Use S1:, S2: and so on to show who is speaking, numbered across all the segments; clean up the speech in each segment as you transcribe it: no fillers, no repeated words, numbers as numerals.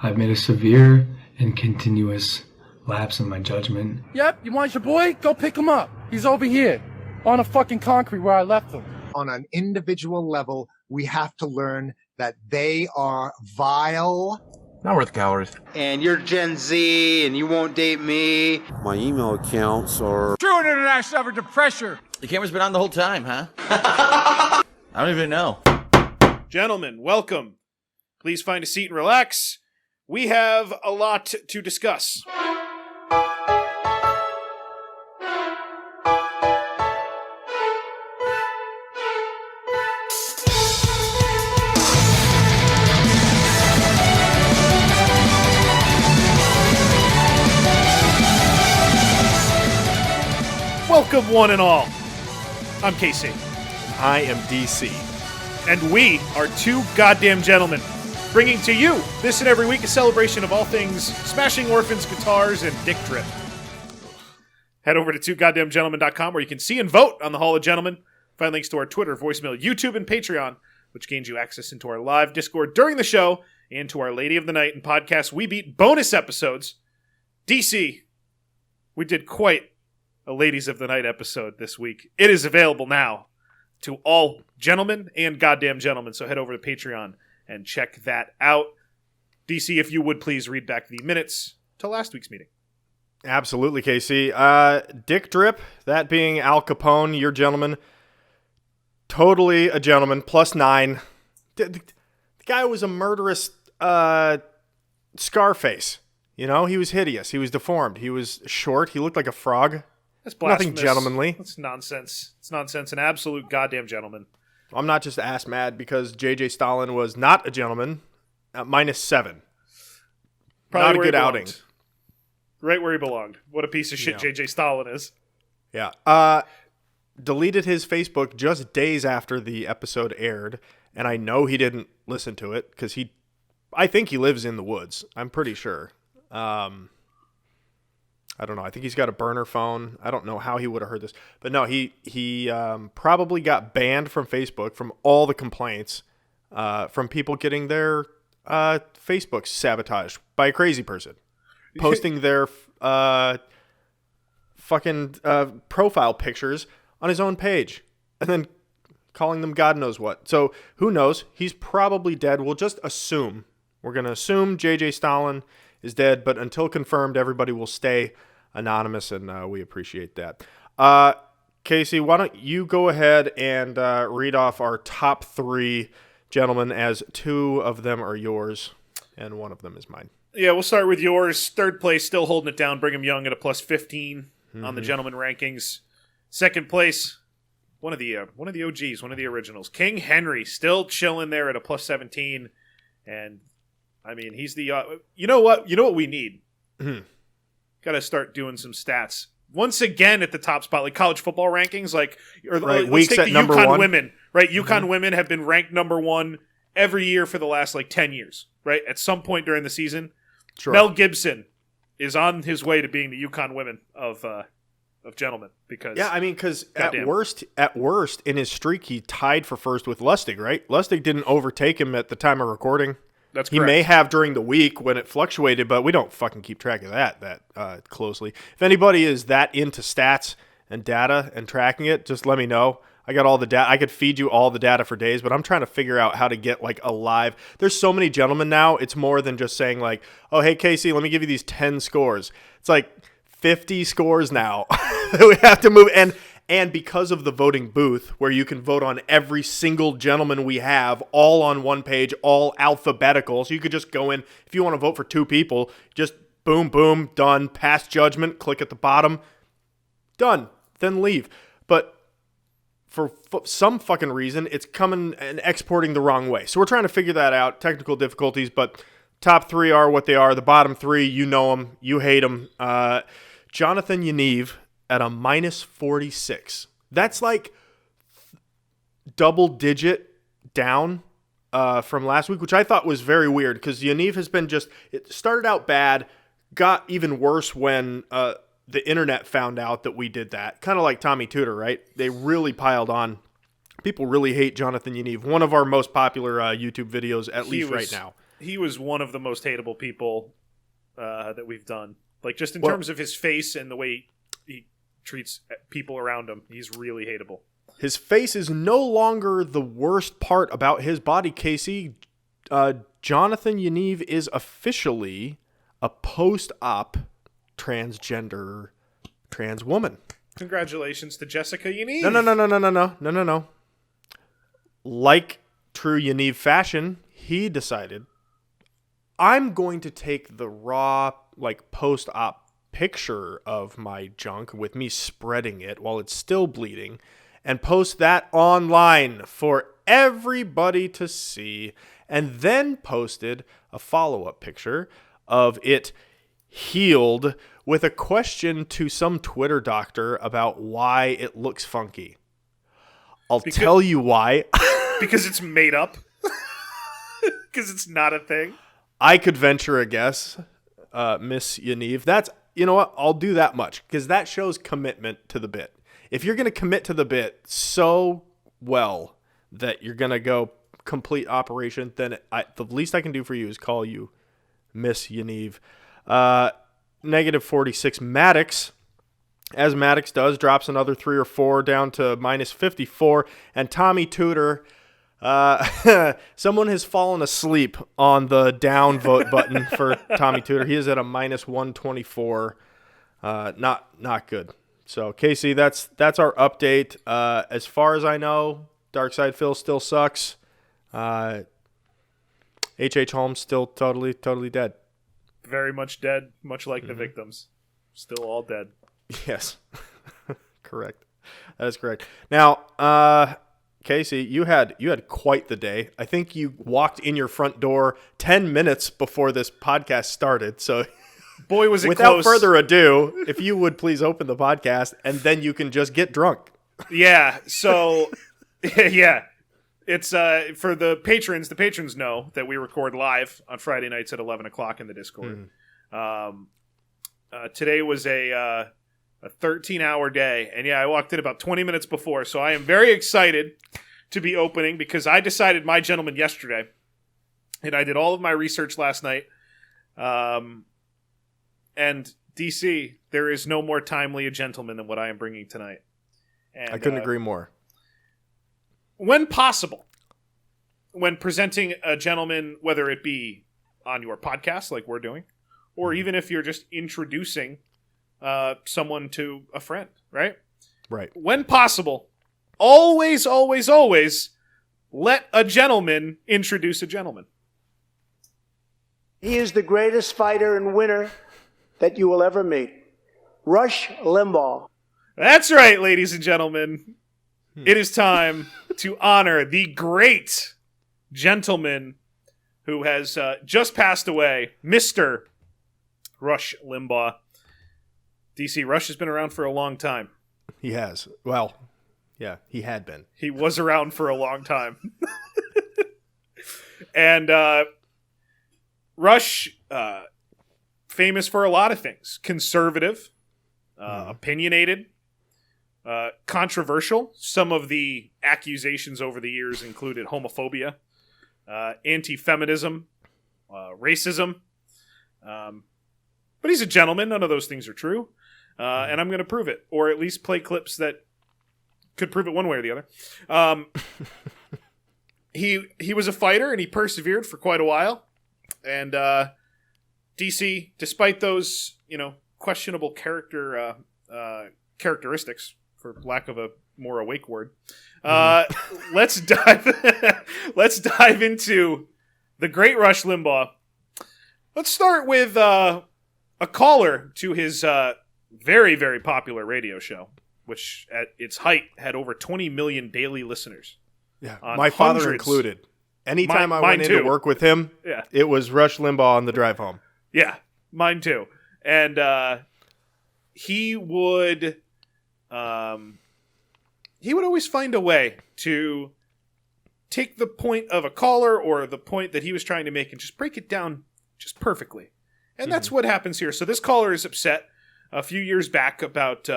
S1: I've made a severe and continuous lapse in my judgment.
S2: Yep, you want your boy? Go pick him up. He's over here, on the fucking concrete where I left him.
S3: On an individual level, we have to learn that they are vile.
S4: Not worth calories.
S5: And you're Gen Z, and you won't date me.
S6: My email accounts are...
S2: True international effort to pressure.
S7: The camera's been on the whole time, huh? I don't even know.
S8: Gentlemen, welcome. Please find a seat and relax. We have a lot to discuss. Welcome, one and all. I'm KC.
S9: I am DC.
S8: And we are two goddamn gentlemen, bringing to you this and every week a celebration of all things Smashing Orphans, guitars, and dick drip. Head over to twogoddamngentlemen.com where you can see and vote on the Hall of Gentlemen. Find links to our Twitter, voicemail, YouTube, and Patreon, which gains you access into our live Discord during the show and to our Lady of the Night and podcast We Beat bonus episodes. DC, we did quite a Ladies of the Night episode this week. It is available now to all gentlemen and goddamn gentlemen, so head over to Patreon and check that out. DC, if you would please read back the minutes to last week's meeting.
S9: Absolutely, KC. Dick Drip, that being Al Capone, your gentleman. Totally a gentleman, +9. The guy was a murderous Scarface. You know, he was hideous. He was deformed. He was short. He looked like a frog.
S8: That's blasphemous.
S9: Nothing gentlemanly.
S8: That's nonsense. It's nonsense. An absolute goddamn gentleman.
S9: I'm not just ass mad because J.J. Stallin was not a gentleman at -7.
S8: Probably
S9: not a good outing.
S8: Right where he belonged. What a piece of shit J.J. Stallin is.
S9: Yeah. Deleted his Facebook just days after the episode aired, and I know he didn't listen to it because I think he lives in the woods. I'm pretty sure. I don't know. I think he's got a burner phone. I don't know how he would have heard this. But no, he probably got banned from Facebook from all the complaints from people getting their Facebook sabotaged by a crazy person. Posting their fucking profile pictures on his own page. And then calling them God knows what. So who knows? He's probably dead. We'll just assume. We're going to assume J.J. Stallin is dead, but until confirmed, everybody will stay anonymous, and we appreciate that. Casey, why don't you go ahead and read off our top 3 gentlemen, as 2 of them are yours, and 1 of them is mine.
S8: Yeah, we'll start with yours. Third place, still holding it down. Brigham Young at a +15 on the gentleman rankings. Second place, one of the OGs, one of the originals. King Henry, still chilling there at a +17, and I mean, he's the, you know what we need? Got to start doing some stats. Once again at the top spot, like college football rankings, let's take the UConn women, right? UConn women have been ranked number 1 every year for the last 10 years, right? At some point during the season. Sure. Mel Gibson is on his way to being the UConn women of gentlemen. Because
S9: at worst in his streak, he tied for first with Lustig, right? Lustig didn't overtake him at the time of recording.
S8: That's correct.
S9: He may have during the week when it fluctuated, but we don't fucking keep track of that closely. If anybody is that into stats and data and tracking it, just let me know. I got all the data. I could feed you all the data for days, but I'm trying to figure out how to get a live. There's so many gentlemen now. It's more than just saying oh, hey, Casey, let me give you these 10 scores. It's 50 scores now that we have to move. And because of the voting booth, where you can vote on every single gentleman we have, all on one page, all alphabetical. So you could just go in, if you want to vote for 2 people, just boom, boom, done, pass judgment, click at the bottom, done, then leave. But for some fucking reason, it's coming and exporting the wrong way. So we're trying to figure that out, technical difficulties, but top 3 are what they are. The bottom 3, you know them, you hate them. Jonathan Yaniv at a -46. That's double digit down from last week, which I thought was very weird because Yaniv has been it started out bad, got even worse when the internet found out that we did that. Kind of like Tommy Tudor, right? They really piled on. People really hate Jonathan Yaniv, one of our most popular YouTube videos, at least right now.
S8: he was one of the most hateable people that we've done. Like, just in terms of his face and the way he treats people around him, he's really hateable.
S9: His face is no longer the worst part about his body, Casey. Jonathan Yaniv is officially a post-op transgender trans woman.
S8: Congratulations to Jessica Yaniv.
S9: No. Like true Yaniv fashion, he decided, I'm going to take the raw, like, post-op picture of my junk with me spreading it while it's still bleeding and post that online for everybody to see, and then posted a follow-up picture of it healed with a question to some Twitter doctor about why it looks funky. I'll tell you why.
S8: Because it's made up. Because it's not a thing.
S9: I could venture a guess, Miss Yaniv. That's, you know what? I'll do that much because that shows commitment to the bit. If you're going to commit to the bit so well that you're going to go complete operation, then the least I can do for you is call you Miss Yaniv. Negative 46 Maddox, as Maddox does, drops another 3 or 4 down to minus 54. And Tommy Tudor, someone has fallen asleep on the downvote button for Tommy Tudor. He is at a minus 124. Not good. So, Casey, that's our update. As far as I know, Darkside Phil still sucks. H.H. Holmes still totally dead.
S8: Very much dead, much like the victims. Still all dead.
S9: Yes. Correct. That is correct. Now, Casey, you had quite the day. I think you walked in your front door 10 minutes before this podcast started. So,
S8: boy, was it
S9: without
S8: close.
S9: further ado, if you would please open the podcast, and then you can just get drunk.
S8: Yeah. So, yeah. It's for the patrons. The patrons know that we record live on Friday nights at 11 o'clock in the Discord. Today was a 13-hour day, and yeah, I walked in about 20 minutes before, so I am very excited to be opening because I decided my gentleman yesterday, and I did all of my research last night. And DC, there is no more timely a gentleman than what I am bringing tonight. And,
S9: I couldn't agree more.
S8: When possible, when presenting a gentleman, whether it be on your podcast like we're doing, or even if you're just introducing someone to a friend, right?
S9: Right.
S8: When possible, always let a gentleman introduce a gentleman.
S4: He is the greatest fighter and winner that you will ever meet. Rush Limbaugh.
S8: That's right, ladies and gentlemen. It is time to honor the great gentleman who has just passed away, Mr. Rush Limbaugh. DC, Rush has been around for a long time.
S9: He has. Well, yeah, he had been.
S8: He was around for a long time. And Rush, famous for a lot of things. Conservative, opinionated, controversial. Some of the accusations over the years included homophobia, anti-feminism, racism. But he's a gentleman. None of those things are true. And I'm going to prove it, or at least play clips that could prove it one way or the other. He was a fighter, and he persevered for quite a while. And DC, despite those, questionable characteristics, for lack of a more awake word, let's dive into the great Rush Limbaugh. Let's start with a caller to his very, very popular radio show, which at its height had over 20 million daily listeners.
S9: Yeah, my father included. Anytime I went in to work with him, it was Rush Limbaugh on the drive home.
S8: Yeah, mine too. And he would always find a way to take the point of a caller or the point that he was trying to make and just break it down just perfectly. And that's what happens here. So this caller is upset a few years back about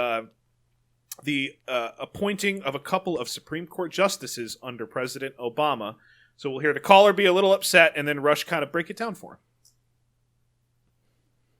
S8: the appointing of a couple of Supreme Court justices under President Obama, So we'll hear the caller be a little upset, and then Rush kind of break it down for him.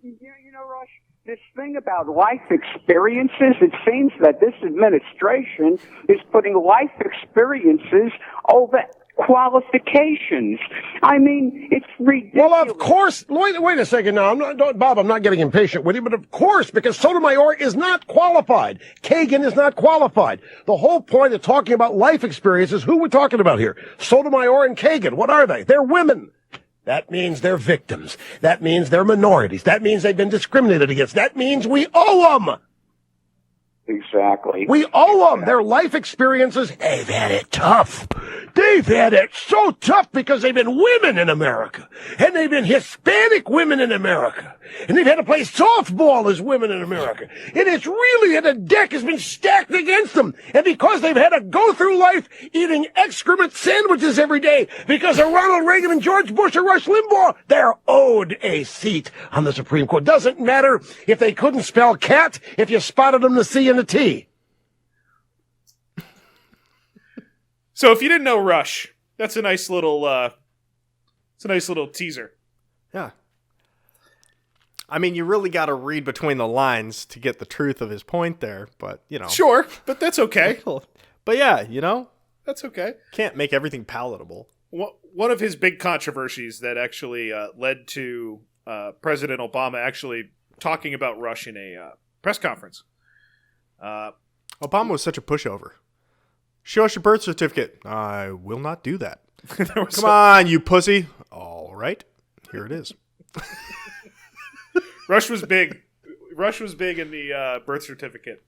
S10: You know, Rush, this thing about life experiences, it seems that this administration is putting life experiences over qualifications. I mean, it's ridiculous.
S11: Well, of course. Wait a second now. Bob, I'm not getting impatient with you, but of course, because Sotomayor is not qualified. Kagan is not qualified. The whole point of talking about life experiences, who we're talking about here? Sotomayor and Kagan. What are they? They're women. That means they're victims. That means they're minorities. That means they've been discriminated against. That means we owe them.
S10: Exactly.
S11: We owe them their life experiences. They've had it tough. They've had it so tough because they've been women in America. And they've been Hispanic women in America. And they've had to play softball as women in America. And it's really, the deck has been stacked against them. And because they've had to go through life eating excrement sandwiches every day because of Ronald Reagan and George Bush or Rush Limbaugh, they're owed a seat on the Supreme Court. Doesn't matter if they couldn't spell cat, if you spotted them the C and the T.
S8: So if you didn't know Rush, that's a nice little teaser.
S9: Yeah. I mean, you really got to read between the lines to get the truth of his point there, but, you know.
S8: Sure, but that's okay.
S9: But yeah, you know.
S8: That's okay.
S9: Can't make everything palatable.
S8: One of his big controversies that actually led to President Obama actually talking about Rush in a press conference.
S9: Obama was such a pushover. Show us your birth certificate. I will not do that. Come on, you pussy. All right. Here it is.
S8: Rush was big. Rush was big in the birth certificate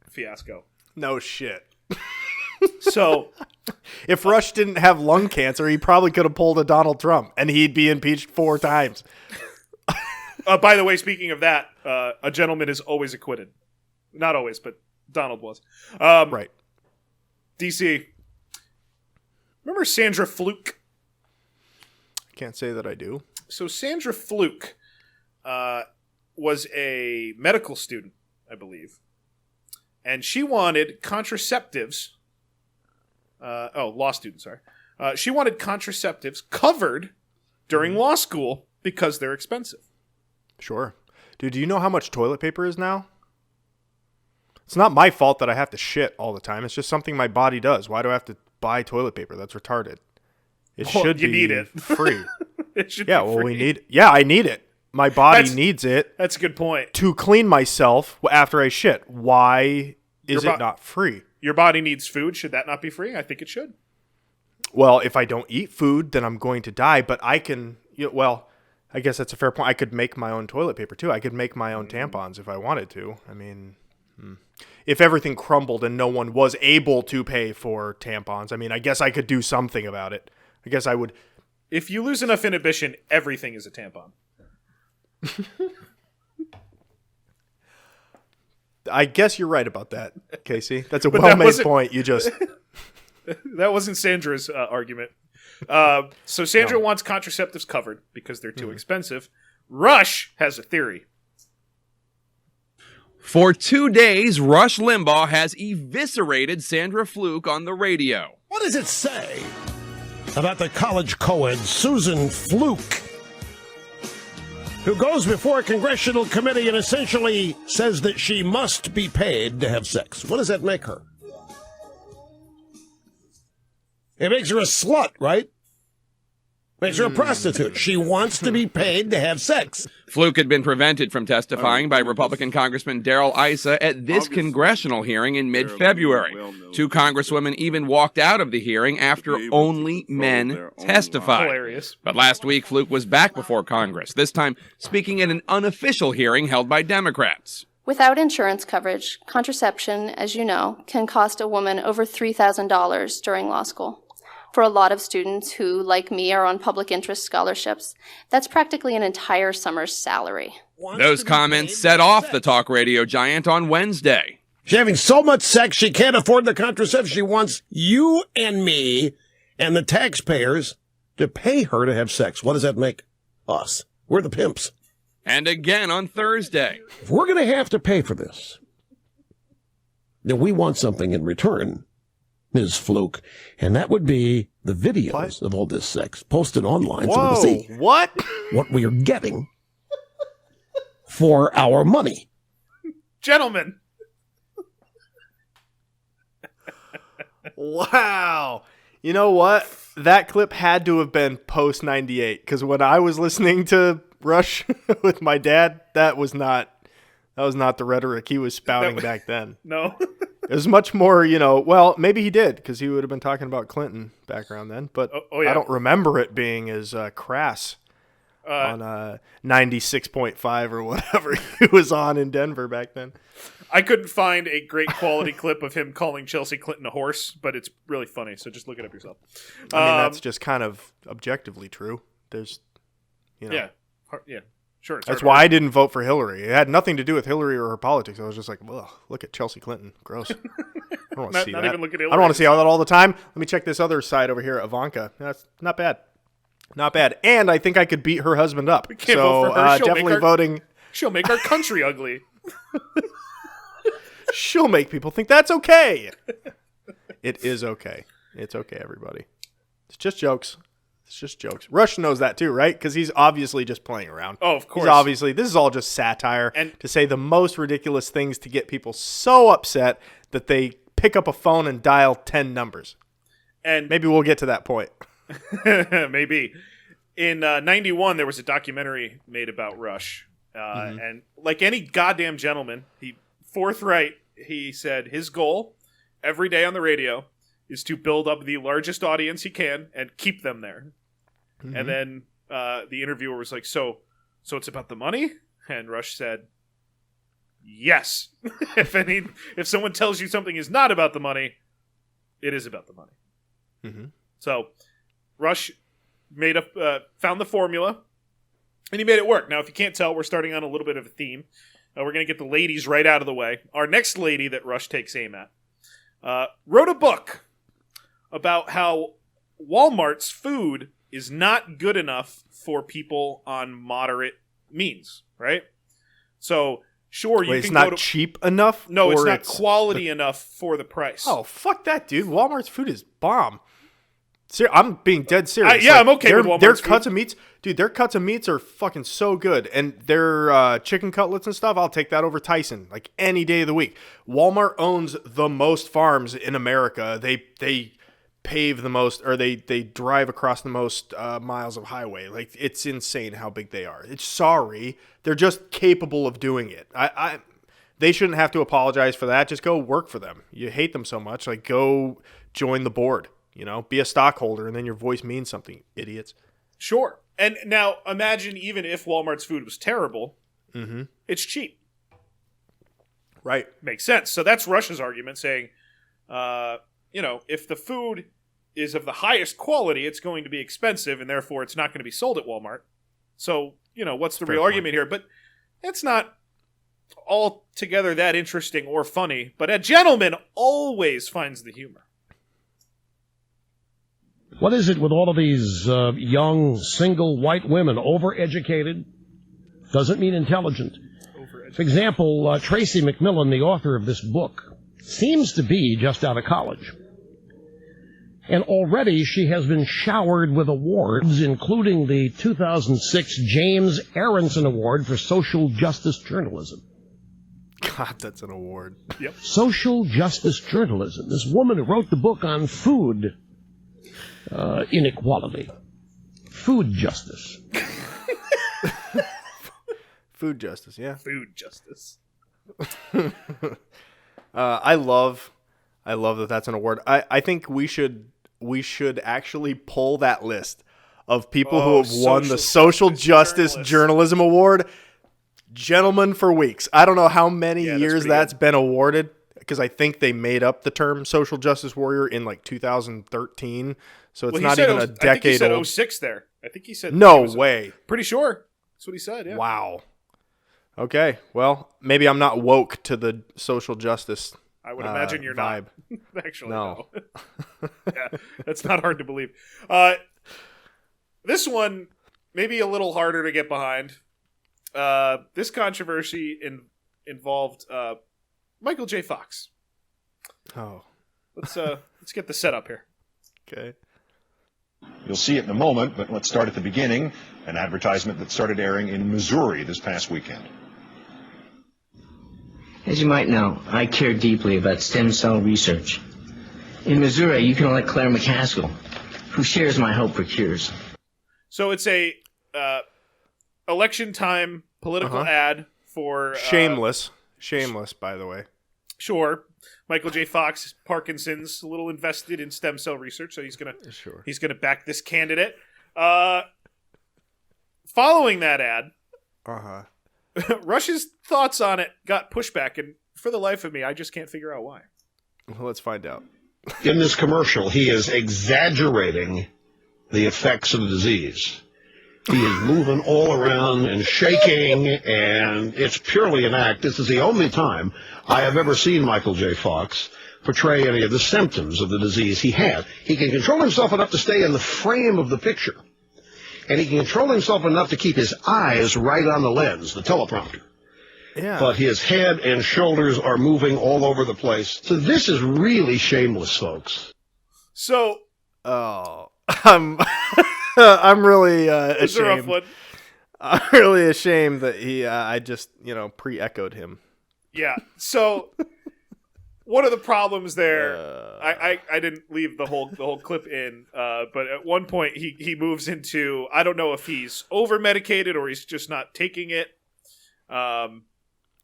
S8: fiasco.
S9: No shit.
S8: So,
S9: if Rush didn't have lung cancer, he probably could have pulled a Donald Trump, and he'd be impeached 4 times.
S8: By the way, speaking of that, a gentleman is always acquitted. Not always, but Donald was.
S9: Right.
S8: DC. Remember Sandra Fluke?
S9: Can't say that I do.
S8: So Sandra Fluke was a medical student, I believe. And she wanted contraceptives. Law student, sorry. She wanted contraceptives covered during law school because they're expensive.
S9: Sure. Dude, do you know how much toilet paper is now? It's not my fault that I have to shit all the time. It's just something my body does. Why do I have to buy toilet paper? That's retarded. It should be
S8: need it.
S9: Free.
S8: It should be free.
S9: We need. Yeah, I need it. My body needs it.
S8: That's a good point.
S9: To clean myself after I shit. Why is it not free?
S8: Your body needs food. Should that not be free? I think it should.
S9: Well, if I don't eat food, then I'm going to die. But I can. I guess that's a fair point. I could make my own toilet paper too. I could make my own tampons if I wanted to. I mean. If everything crumbled and no one was able to pay for tampons, I mean, I guess I could do something about it. I guess I would.
S8: If you lose enough inhibition, everything is a tampon.
S9: I guess you're right about that, Casey. That's a well-made point. You just...
S8: That wasn't Sandra's argument. So Sandra wants contraceptives covered because they're too expensive. Rush has a theory.
S12: For 2 days, Rush Limbaugh has eviscerated Sandra Fluke on the radio.
S11: What does it say about the college co-ed Susan Fluke, who goes before a congressional committee and essentially says that she must be paid to have sex? What does that make her? It makes her a slut, right? Makes her a prostitute. She wants to be paid to have sex.
S12: Fluke had been prevented from testifying by Republican Congressman Darrell Issa at this congressional hearing in mid-February. 2 congresswomen even walked out of the hearing after only men testified.
S8: Hilarious.
S12: But last week, Fluke was back before Congress, this time speaking at an unofficial hearing held by Democrats.
S13: Without insurance coverage, contraception, as you know, can cost a woman over $3,000 during law school. For a lot of students who, like me, are on public interest scholarships, that's practically an entire summer's salary.
S12: Those comments set off the talk radio giant on Wednesday.
S11: She's having so much sex she can't afford the contraception. She wants you and me and the taxpayers to pay her to have sex. What does that make us? We're the pimps.
S12: And again on Thursday.
S11: If we're going to have to pay for this, then we want something in return. Ms. Fluke, and that would be the videos of all this sex posted online so we can see
S9: what
S11: we are getting for our money.
S8: Gentlemen.
S9: Wow. You know what? That clip had to have been post 98, because when I was listening to Rush with my dad, that was not the rhetoric he was spouting back then.
S8: No.
S9: It was much more, well, maybe he did, because he would have been talking about Clinton back around then, but
S8: yeah.
S9: I don't remember it being as crass on 96.5 or whatever he was on in Denver back then.
S8: I couldn't find a great quality clip of him calling Chelsea Clinton a horse, but it's really funny, so just look it up yourself.
S9: I mean, that's just kind of objectively true. There's,
S8: Yeah, sure.
S9: That's why I didn't vote for Hillary. It had nothing to do with Hillary or her politics. I was just like, well, look at Chelsea Clinton. Gross. I don't want to see that.
S8: Even look at Hillary.
S9: I don't want to see all that all the time. Let me check this other side over here, Ivanka. That's not bad. Not bad. And I think I could beat her husband up.
S8: We can't vote for her.
S9: Definitely voting.
S8: She'll make our country ugly.
S9: She'll make people think that's okay. It is okay. It's okay, everybody. It's just jokes. It's just jokes. Rush knows that too, right? Because he's obviously just playing around.
S8: Oh, of course.
S9: This is all just satire and to say the most ridiculous things to get people so upset that they pick up a phone and dial 10 numbers. And maybe we'll get to that point.
S8: Maybe. In 91, there was a documentary made about Rush. And like any goddamn gentleman, he said his goal every day on the radio is to build up the largest audience he can and keep them there. Mm-hmm. And then the interviewer was like, so it's about the money? And Rush said, yes. If someone tells you something is not about the money, it is about the money.
S9: Mm-hmm.
S8: So Rush found the formula, and he made it work. Now, if you can't tell, we're starting on a little bit of a theme. We're going to get the ladies right out of the way. Our next lady that Rush takes aim at wrote a book about how Walmart's food is not good enough for people on moderate means, right? So, sure, you can
S9: it's not cheap enough?
S8: No, it's not quality enough for the price.
S9: Oh, fuck that, dude. Walmart's food is bomb. I'm being dead serious.
S8: I'm okay with Walmart's
S9: their
S8: food.
S9: cuts of meats, dude. Their cuts of meats are fucking so good, and their chicken cutlets and stuff. I'll take that over Tyson, like any day of the week. Walmart owns the most farms in America. They pave the most, or they drive across the most miles of highway. Like, it's insane how big they are. They're just capable of doing it. They shouldn't have to apologize for that. Just go work for them. You hate them so much, like go join the board. Be a stockholder, and then your voice means something, idiots.
S8: Sure. And now imagine even if Walmart's food was terrible, it's cheap.
S9: Right.
S8: Makes sense. So that's Rush's argument, saying, if the food is of the highest quality, it's going to be expensive, and therefore it's not going to be sold at Walmart. So, what's the real argument here? But it's not altogether that interesting or funny, but a gentleman always finds the humor.
S11: What is it with all of these young, single white women? Overeducated doesn't mean intelligent. For example, Tracy McMillan, the author of this book, seems to be just out of college. And already she has been showered with awards, including the 2006 James Aronson Award for Social Justice Journalism.
S9: God, that's an award.
S8: Yep.
S11: Social Justice Journalism. This woman who wrote the book on food inequality. Food justice.
S9: Food justice, yeah.
S8: Food justice.
S9: I love that that's an award. I think we should actually pull that list of people who have won the Social Justice Journalism Award. Gentlemen for weeks. I don't know how many years that's been awarded, because I think they made up the term social justice warrior in like 2013. So it's not even a decade old. I think he
S8: said 06 there. I think he said...
S9: No way.
S8: Pretty sure. That's what he said, yeah.
S9: Wow. Okay. Well, maybe I'm not woke to the social justice
S8: I would imagine you're
S9: vibe.
S8: Not. Actually,
S9: no.
S8: Yeah, that's not hard to believe. This one, maybe a little harder to get behind. This controversy involved Michael J. Fox.
S9: Oh.
S8: let's get the setup here.
S9: Okay.
S14: You'll see it in a moment, but let's start at the beginning. An advertisement that started airing in Missouri this past weekend.
S15: As you might know, I care deeply about stem cell research. In Missouri, you can elect Claire McCaskill, who shares my hope for cures.
S8: So it's a election time political ad for
S9: Shameless, by the way.
S8: Sure. Michael J. Fox, Parkinson's, a little invested in stem cell research, so he's gonna back this candidate. Following that ad, Rush's thoughts on it got pushback, and for the life of me, I just can't figure out why.
S9: Well, let's find out.
S11: In this commercial, he is exaggerating the effects of the disease. He is moving all around and shaking, and it's purely an act. This is the only time I have ever seen Michael J. Fox portray any of the symptoms of the disease he had. He can control himself enough to stay in the frame of the picture, and he can control himself enough to keep his eyes right on the lens, the teleprompter.
S9: Yeah.
S11: But his head and shoulders are moving all over the place. So this is really shameless, folks.
S8: So,
S9: I'm really
S8: this is a rough
S9: ashamed.
S8: one.
S9: I'm really ashamed that I just pre-echoed him.
S8: Yeah. So one of the problems there, I didn't leave the whole clip in, but at one point he moves into, I don't know if he's over medicated or he's just not taking it.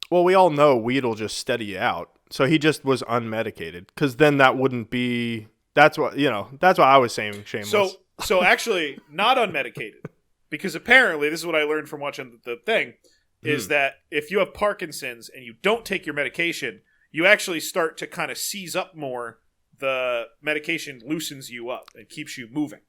S9: Well, we all know weed will just steady you out, so he just was unmedicated, because then that wouldn't be. That's what I was saying. Shameless.
S8: So actually, not unmedicated, because apparently this is what I learned from watching the thing, is that if you have Parkinson's and you don't take your medication, you actually start to kind of seize up more. The medication loosens you up and keeps you moving.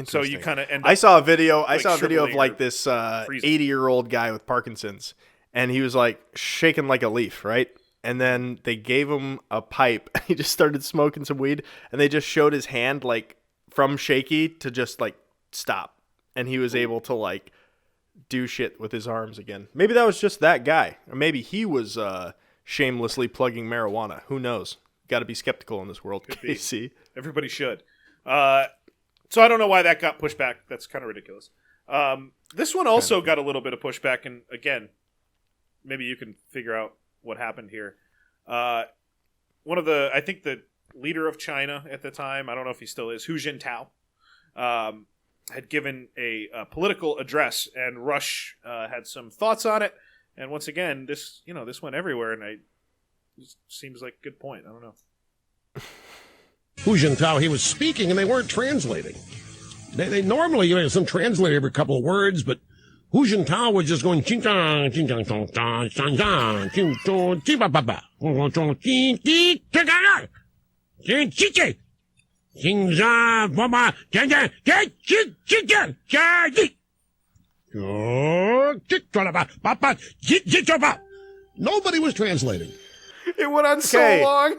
S8: So you kind of end up.
S9: I saw a video of
S8: shriveling
S9: like
S8: or
S9: this
S8: freezing.
S9: 80-year-old guy with Parkinson's, and he was like shaking like a leaf, right? And then they gave him a pipe. He just started smoking some weed, and they just showed his hand like from shaky to just like stop, and he was able to like do shit with his arms again. Maybe that was just that guy, or maybe he was shamelessly plugging marijuana. Who knows? Got to be skeptical in this world, Casey.
S8: Everybody should. So I don't know why that got pushed back. That's kind of ridiculous. This one also got a little bit of pushback, and again, maybe you can figure out what happened here. I think the leader of China at the time, I don't know if he still is, Hu Jintao, had given a political address, and Rush had some thoughts on it. And once again, this went everywhere, and it seems like a good point. I don't know.
S11: Hu Jintao, he was speaking and they weren't translating. They normally have some translator every couple of words, but Hu Jintao was just going ching chang ching chang chong chang chang chang ching chong ching ba ba ba chong ching ching ching ching ching ching ching chang ba ba ching ching ching ching ching ching ching nobody was translating.
S8: It went on so long.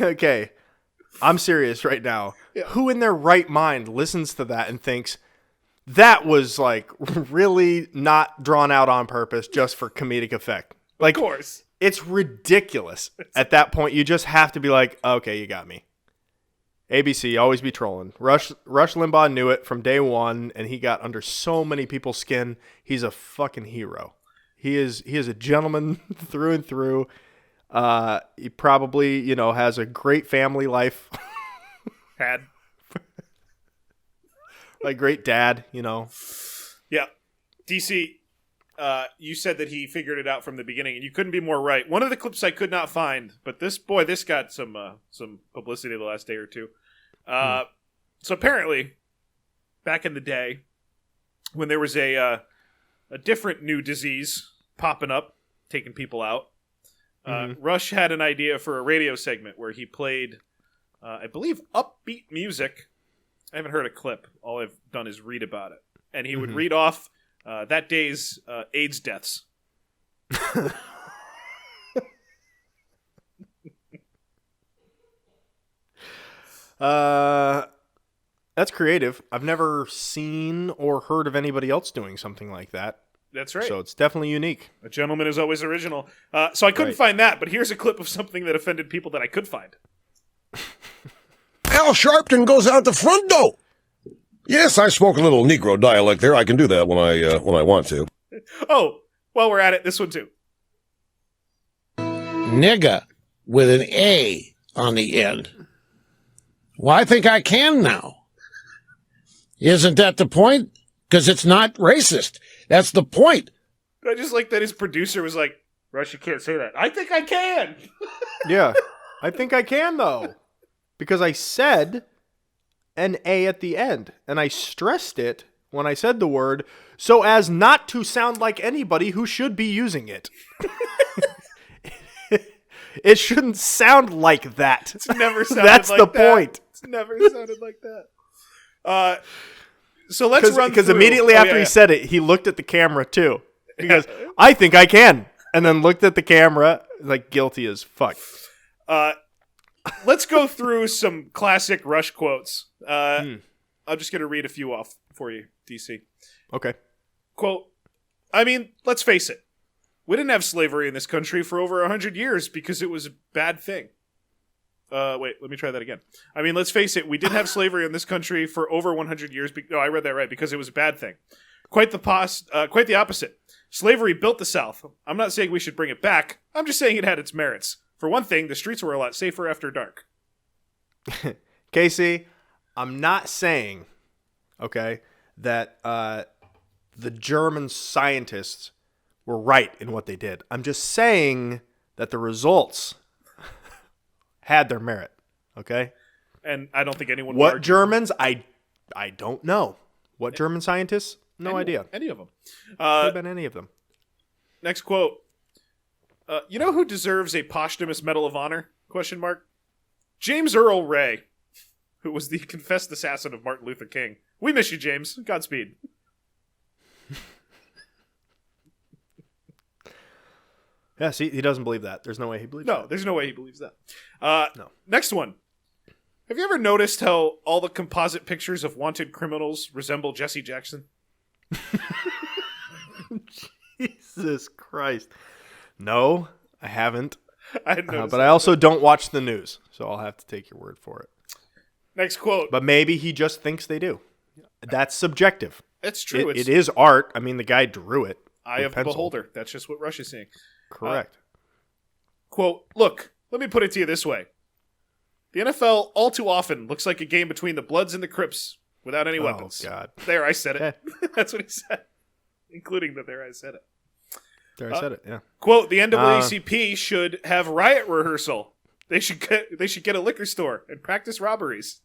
S9: Okay, I'm serious right now. Yeah. Who in their right mind listens to that and thinks that was like really not drawn out on purpose just for comedic effect? Like,
S8: of course.
S9: It's ridiculous. At that point, you just have to be like, okay, you got me. ABC, always be trolling. Rush Limbaugh knew it from day one, and he got under so many people's skin. He's a fucking hero. He is a gentleman through and through. He probably, has a great family life.
S8: Had.
S9: Like great dad,
S8: Yeah. DC, you said that he figured it out from the beginning, and you couldn't be more right. One of the clips I could not find, but this got some publicity the last day or two. So apparently, back in the day, when there was a different new disease popping up, taking people out, Rush had an idea for a radio segment where he played, I believe, upbeat music. I haven't heard a clip. All I've done is read about it. And he would read off that day's AIDS deaths.
S9: That's creative. I've never seen or heard of anybody else doing something like that.
S8: That's right.
S9: So it's definitely unique.
S8: A gentleman is always original. So I couldn't find that, but here's a clip of something that offended people that I could find.
S11: Al Sharpton goes out the front door. Yes, I spoke a little Negro dialect there. I can do that when I want to.
S8: Oh, while we're at it, this one too.
S11: Nigga with an A on the end. Well, I think I can now. Isn't that the point? Because it's not racist. That's the point.
S8: I just like that his producer was like, Rush, you can't say that. I think I can.
S9: Yeah, I think I can, though. Because I said an A at the end, and I stressed it when I said the word so as not to sound like anybody who should be using it. It shouldn't sound like that.
S8: It's never sounded
S9: That's
S8: like
S9: the
S8: that.
S9: point.
S8: It's never sounded like that. So let's run through.
S9: Because immediately after he said it, he looked at the camera too. He goes, I think I can. And then looked at the camera like guilty as fuck.
S8: Let's go through some classic Rush quotes. I'm just going to read a few off for you, DC.
S9: Okay.
S8: Quote, I mean, let's face it. We didn't have slavery in this country for over 100 years because it was a bad thing. Wait, let me try that again. I mean, let's face it. We did have slavery in this country for over 100 years. No, I read that right, because it was a bad thing. Quite the opposite. Slavery built the South. I'm not saying we should bring it back. I'm just saying it had its merits. For one thing, the streets were a lot safer after dark.
S9: Casey, I'm not saying, okay, that the German scientists were right in what they did. I'm just saying that the results had their merit, okay?
S8: And I don't think anyone would
S9: What
S8: argue.
S9: Germans? I don't know. What German scientists? No idea.
S8: Any of them.
S9: Could have been any of them.
S8: Next quote. You know who deserves a posthumous Medal of Honor? Question mark. James Earl Ray, who was the confessed assassin of Martin Luther King. We miss you, James. Godspeed.
S9: Yeah, see, he doesn't believe that. There's no way he believes that.
S8: No, there's no way he believes that.
S9: No.
S8: Next one. Have you ever noticed how all the composite pictures of wanted criminals resemble Jesse Jackson?
S9: Jesus Christ. No, I haven't.
S8: I hadn't noticed
S9: but
S8: that.
S9: I also don't watch the news, so I'll have to take your word for it.
S8: Next quote.
S9: But maybe he just thinks they do. That's subjective.
S8: It's true.
S9: It is art. I mean, the guy drew it.
S8: Eye
S9: with
S8: of the
S9: pencil.
S8: beholder. That's just what Rush is saying.
S9: Correct.
S8: Quote, look, let me put it to you this way. The NFL all too often looks like a game between the Bloods and the Crips without any weapons.
S9: Oh, God.
S8: There, I said it. That's what he said. Including the there, I said it.
S9: There, I said it, yeah.
S8: Quote, the NAACP should have riot rehearsal. They should get a liquor store and practice robberies.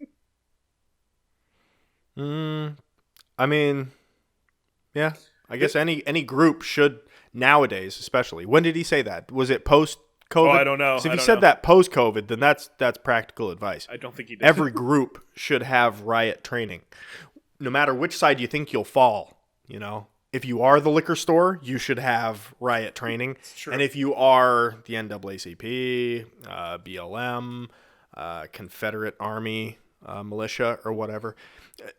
S9: I mean, yeah. I guess any group should nowadays, especially. When did he say that? Was it post-COVID?
S8: Oh, I don't know.
S9: So if
S8: I
S9: he
S8: don't
S9: said
S8: know.
S9: that post-COVID, then that's practical advice.
S8: I don't think he did.
S9: Every group should have riot training. No matter which side you think you'll fall, you know. If you are the liquor store, you should have riot training.
S8: True.
S9: And if you are the NAACP, BLM, Confederate Army, militia, or whatever,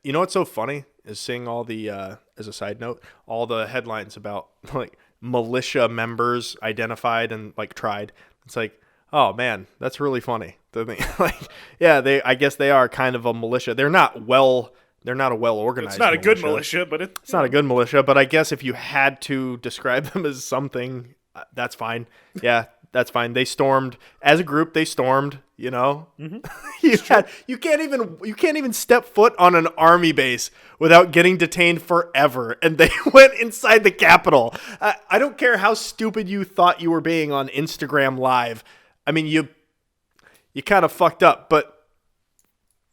S9: you know what's so funny is seeing all the, as a side note, all the headlines about like militia members identified and like tried. It's like, oh man, that's really funny. Like, yeah, I guess they are kind of a militia. They're not a well organized.
S8: It's not a good militia, but
S9: it's not a good militia. But I guess if you had to describe them as something, that's fine. Yeah, that's fine. They stormed as a group. They stormed. You know, you can't even step foot on an army base without getting detained forever. And they went inside the Capitol. I don't care how stupid you thought you were being on Instagram Live. I mean, you kind of fucked up, but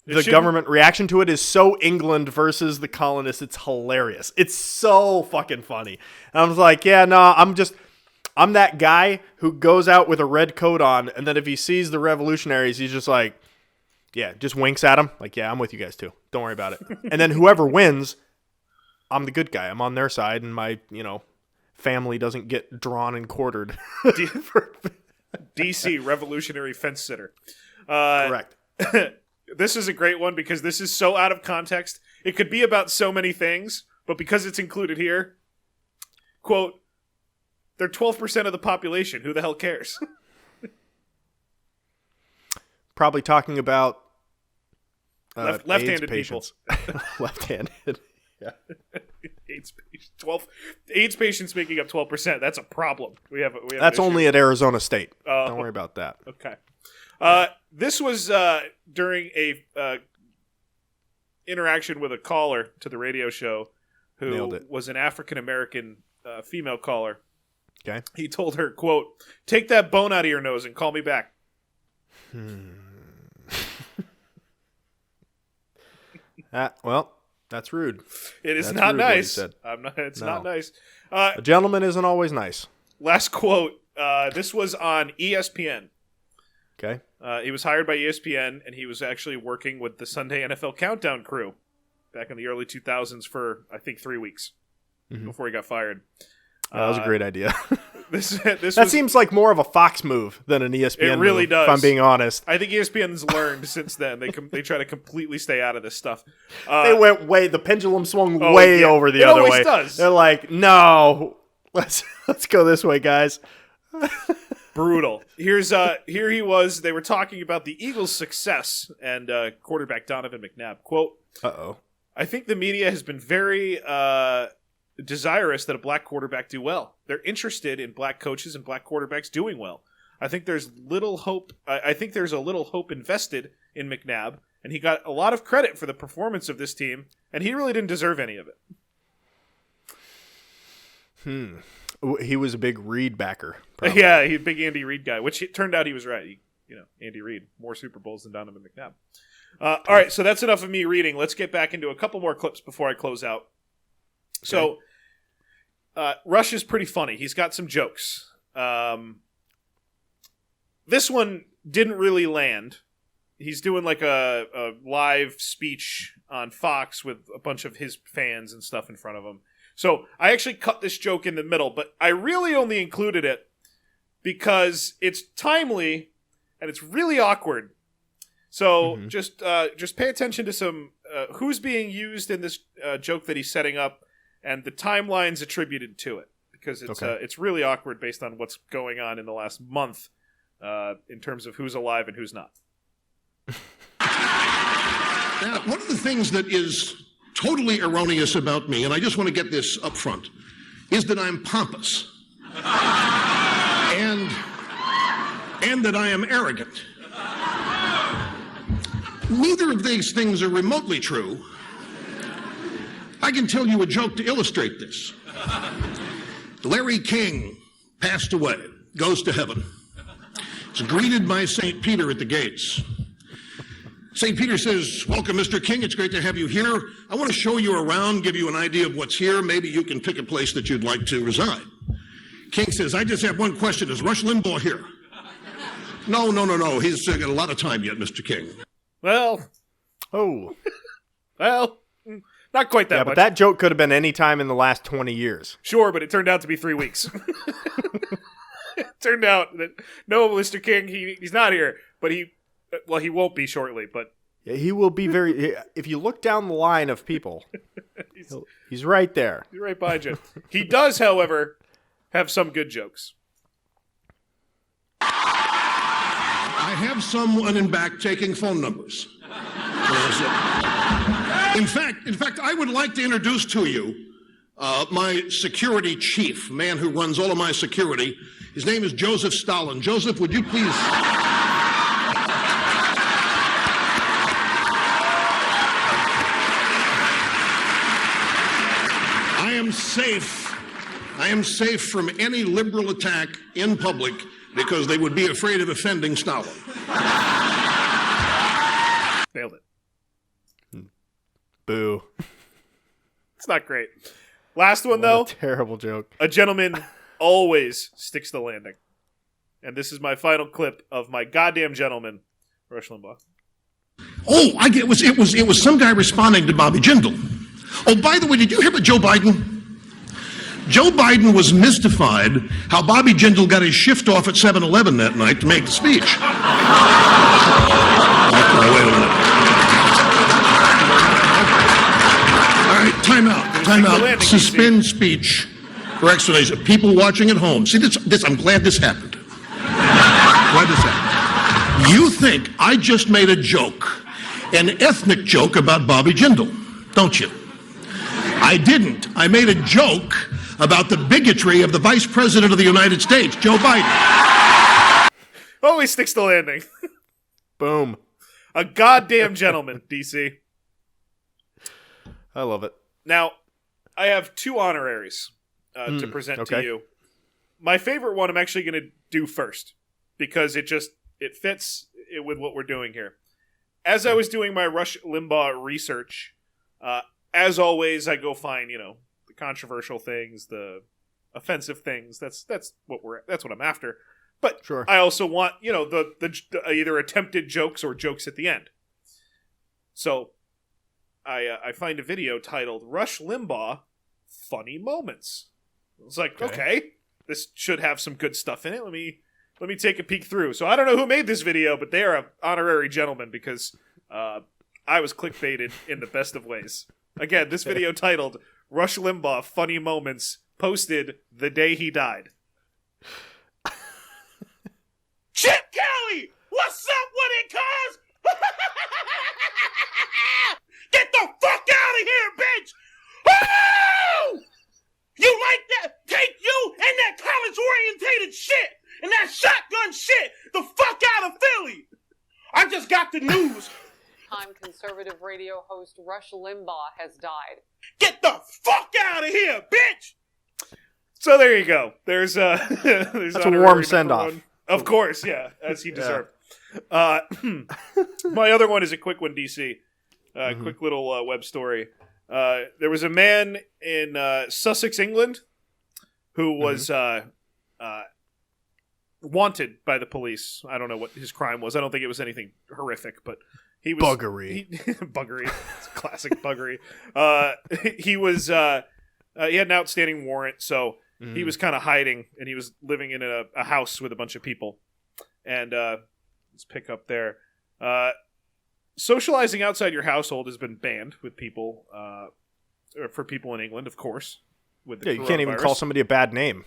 S9: the government reaction to it is so England versus the colonists. It's hilarious. It's so fucking funny. And I was like, yeah, no, I'm that guy who goes out with a red coat on, and then if he sees the revolutionaries, he's just like, yeah, just winks at them. Like, yeah, I'm with you guys too. Don't worry about it. And then whoever wins, I'm the good guy. I'm on their side, and my, family doesn't get drawn and quartered.
S8: DC revolutionary fence sitter.
S9: Correct.
S8: This is a great one because this is so out of context. It could be about so many things, but because it's included here, quote, they're 12% of the population. Who the hell cares?
S9: Probably talking about
S8: left-handed people.
S9: Left-handed. Yeah.
S8: AIDS patients making up 12%. That's a problem. We have
S9: That's
S8: an
S9: only
S8: issue.
S9: at Arizona State. Don't worry about that.
S8: Okay. This was during a interaction with a caller to the radio show who was an African-American female caller.
S9: Okay.
S8: He told her, quote, take that bone out of your nose and call me back.
S9: Well, that's rude.
S8: It is
S9: That's
S8: not
S9: rude what he
S8: nice.
S9: said.
S8: It's not nice.
S9: A gentleman isn't always nice.
S8: Last quote. This was on ESPN.
S9: Okay.
S8: He was hired by ESPN, and he was actually working with the Sunday NFL Countdown crew back in the early 2000s for, I think, 3 weeks before he got fired.
S9: That was a great idea.
S8: That
S9: seems like more of a Fox move than an ESPN
S8: It really
S9: move,
S8: does.
S9: if I'm being honest.
S8: I think ESPN's learned since then. They try to completely stay out of this stuff.
S9: They went the pendulum swung way over the other way.
S8: It always does.
S9: They're like, no, let's go this way, guys.
S8: Brutal. Here he was. They were talking about the Eagles' success and quarterback Donovan McNabb. Quote, I think the media has been very desirous that a black quarterback do well. They're interested in black coaches and black quarterbacks doing well. I think there's little hope. I think there's a little hope invested in McNabb, and he got a lot of credit for the performance of this team, and he really didn't deserve any of it.
S9: He was a big Reed backer. Probably.
S8: Yeah, he's a big Andy Reid guy, which it turned out he was right. Andy Reid, more Super Bowls than Donovan McNabb. All right, so that's enough of me reading. Let's get back into a couple more clips before I close out. Okay. So, Rush is pretty funny. He's got some jokes. This one didn't really land. He's doing like a live speech on Fox with a bunch of his fans and stuff in front of him. So I actually cut this joke in the middle, but I really only included it because it's timely and it's really awkward. So just pay attention to some who's being used in this joke that he's setting up and the timelines attributed to it, because it's really awkward based on what's going on in the last month in terms of who's alive and who's not.
S16: Now, one of the things that is totally erroneous about me, and I just want to get this up front, is that I'm pompous and that I am arrogant. Neither of these things are remotely true. I can tell you a joke to illustrate this. Larry King passed away, goes to heaven. He's greeted by St. Peter at the gates. St. Peter says, welcome, Mr. King. It's great to have you here. I want to show you around, give you an idea of what's here. Maybe you can pick a place that you'd like to reside. King says, I just have one question. Is Rush Limbaugh here? No. He's got a lot of time yet, Mr. King.
S8: Well, not quite that much.
S9: Yeah, but that joke could have been any time in the last 20 years.
S8: Sure, but it turned out to be 3 weeks. It turned out that, no, Mr. King, he's not here, but he won't be shortly, but...
S9: Yeah, he will be very... If you look down the line of people, he's right there.
S8: He's right behind you. He does, however, have some good jokes.
S16: I have someone in back taking phone numbers. In fact, I would like to introduce to you my security chief, man who runs all of my security. His name is Joseph Stallin. Joseph, would you please... I am safe from any liberal attack in public because they would be afraid of offending Stalin.
S8: Nailed it.
S9: Boo.
S8: It's not great. Last one, though.
S9: Terrible joke.
S8: A gentleman always sticks the landing. And this is my final clip of my goddamn gentleman, Rush Limbaugh.
S16: Oh, it was some guy responding to Bobby Jindal. Oh, by the way, did you hear about Joe Biden? Joe Biden was mystified how Bobby Jindal got his shift off at 7-Eleven that night to make the speech. Wait a minute. All right, time out. Suspend speech. for explanation. People watching at home, see this. I'm glad this happened. Glad this happened. You think I just made a joke, an ethnic joke about Bobby Jindal, don't you? I didn't. I made a joke about the bigotry of the Vice President of the United States, Joe Biden.
S8: Always sticks the landing.
S9: Boom.
S8: A goddamn gentleman, DC.
S9: I love it.
S8: Now, I have 2 honoraries to present to you. My favorite one I'm actually going to do first because it fits with what we're doing here. As I was doing my Rush Limbaugh research, as always, I go find, the controversial things, the offensive things. That's what I'm after. But
S9: sure.
S8: I also want, the either attempted jokes or jokes at the end. So I find a video titled Rush Limbaugh Funny Moments. It's like, okay, this should have some good stuff in it. Let me take a peek through. So I don't know who made this video, but they are an honorary gentleman because I was clickbaited in the best of ways. Again, this video titled Rush Limbaugh Funny Moments, posted the day he died.
S11: Chip Kelly, what's up with it, cuz? Get the fuck out of here, bitch! Oh! You like that? Take you and that college-orientated shit and that shotgun shit the fuck out of Philly! I just got the news.
S17: Conservative radio host Rush Limbaugh has died.
S11: Get the fuck out of here, bitch!
S8: So there you go. There's
S9: That's a warm send-off.
S8: Of course, yeah, as he deserved. My other one is a quick one, DC. Quick little web story. There was a man in Sussex, England, who was wanted by the police. I don't know what his crime was. I don't think it was anything horrific, but he was
S9: buggery.
S8: Buggery, it's classic buggery. He was he had an outstanding warrant, so he was kind of hiding, and he was living in a house with a bunch of people. And let's pick up there. Socializing outside your household has been banned with people, for people in England, of course. With the
S9: you can't even call somebody a bad name.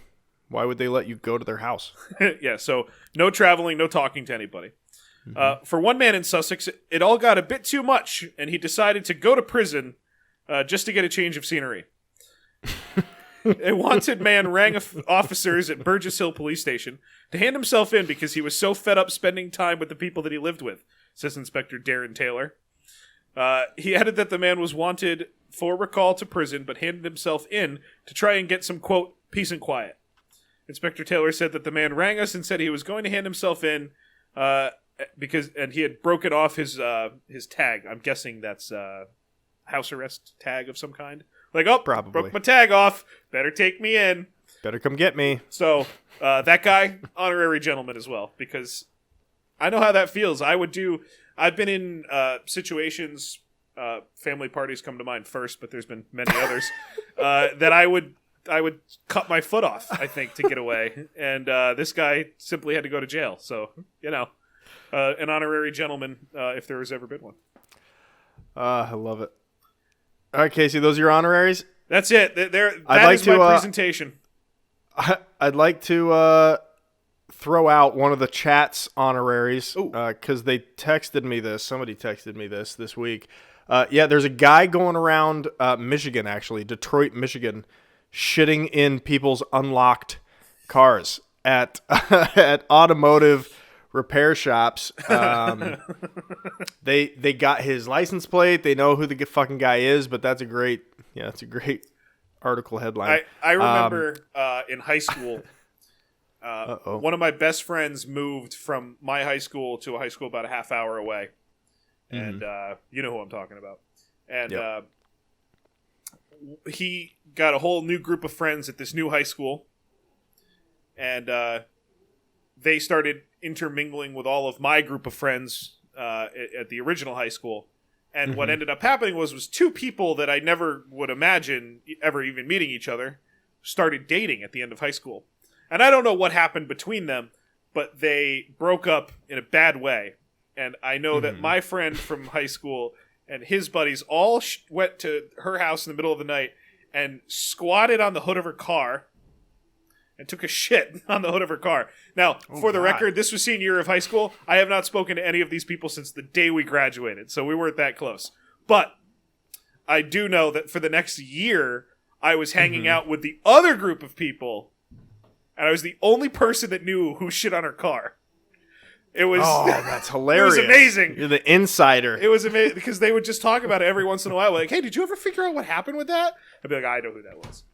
S9: Why would they let you go to their house?
S8: Yeah, so no traveling, no talking to anybody. For one man in Sussex, it all got a bit too much, and he decided to go to prison just to get a change of scenery. A wanted man rang officers at Burgess Hill Police Station to hand himself in because he was so fed up spending time with the people that he lived with, says Inspector Darren Taylor. He added that the man was wanted for recall to prison, but handed himself in to try and get some, quote, peace and quiet. Inspector Taylor said that the man rang us and said he was going to hand himself in because he had broken off his tag. I'm guessing that's house arrest tag of some kind. Like, oh,
S9: probably
S8: broke my tag off. Better take me in.
S9: Better come get me.
S8: So that guy, honorary gentleman as well, because I know how that feels. I've been in situations, family parties come to mind first, but there's been many others, that I would cut my foot off, I think, to get away. And this guy simply had to go to jail. So, an honorary gentleman, if there has ever been one. I
S9: love it. All right, Casey, those are your honoraries?
S8: That's it. That is my presentation.
S9: I'd like to throw out one of the chat's honoraries because they texted me this. Somebody texted me this week. There's a guy going around Michigan, actually, Detroit, Michigan, shitting in people's unlocked cars at automotive repair shops. They got his license plate. They know who the fucking guy is, but that's a great article headline.
S8: I remember in high school, one of my best friends moved from my high school to a high school about a half hour away. And you know who I'm talking about. And he got a whole new group of friends at this new high school. And they started intermingling with all of my group of friends at the original high school. And what ended up happening was two people that I never would imagine ever even meeting each other started dating at the end of high school. And I don't know what happened between them, but they broke up in a bad way. And I know that my friend from high school and his buddies all went to her house in the middle of the night and squatted on the hood of her car and took a shit on the hood of her car. Now, for the record, this was senior year of high school. I have not spoken to any of these people since the day we graduated, so we weren't that close. But I do know that for the next year, I was hanging out with the other group of people, and I was the only person that knew who shit on her car. It was
S9: that's hilarious.
S8: It was amazing.
S9: You're the insider.
S8: It was amazing because they would just talk about it every once in a while. Like, hey, did you ever figure out what happened with that? I'd be like, I know who that was.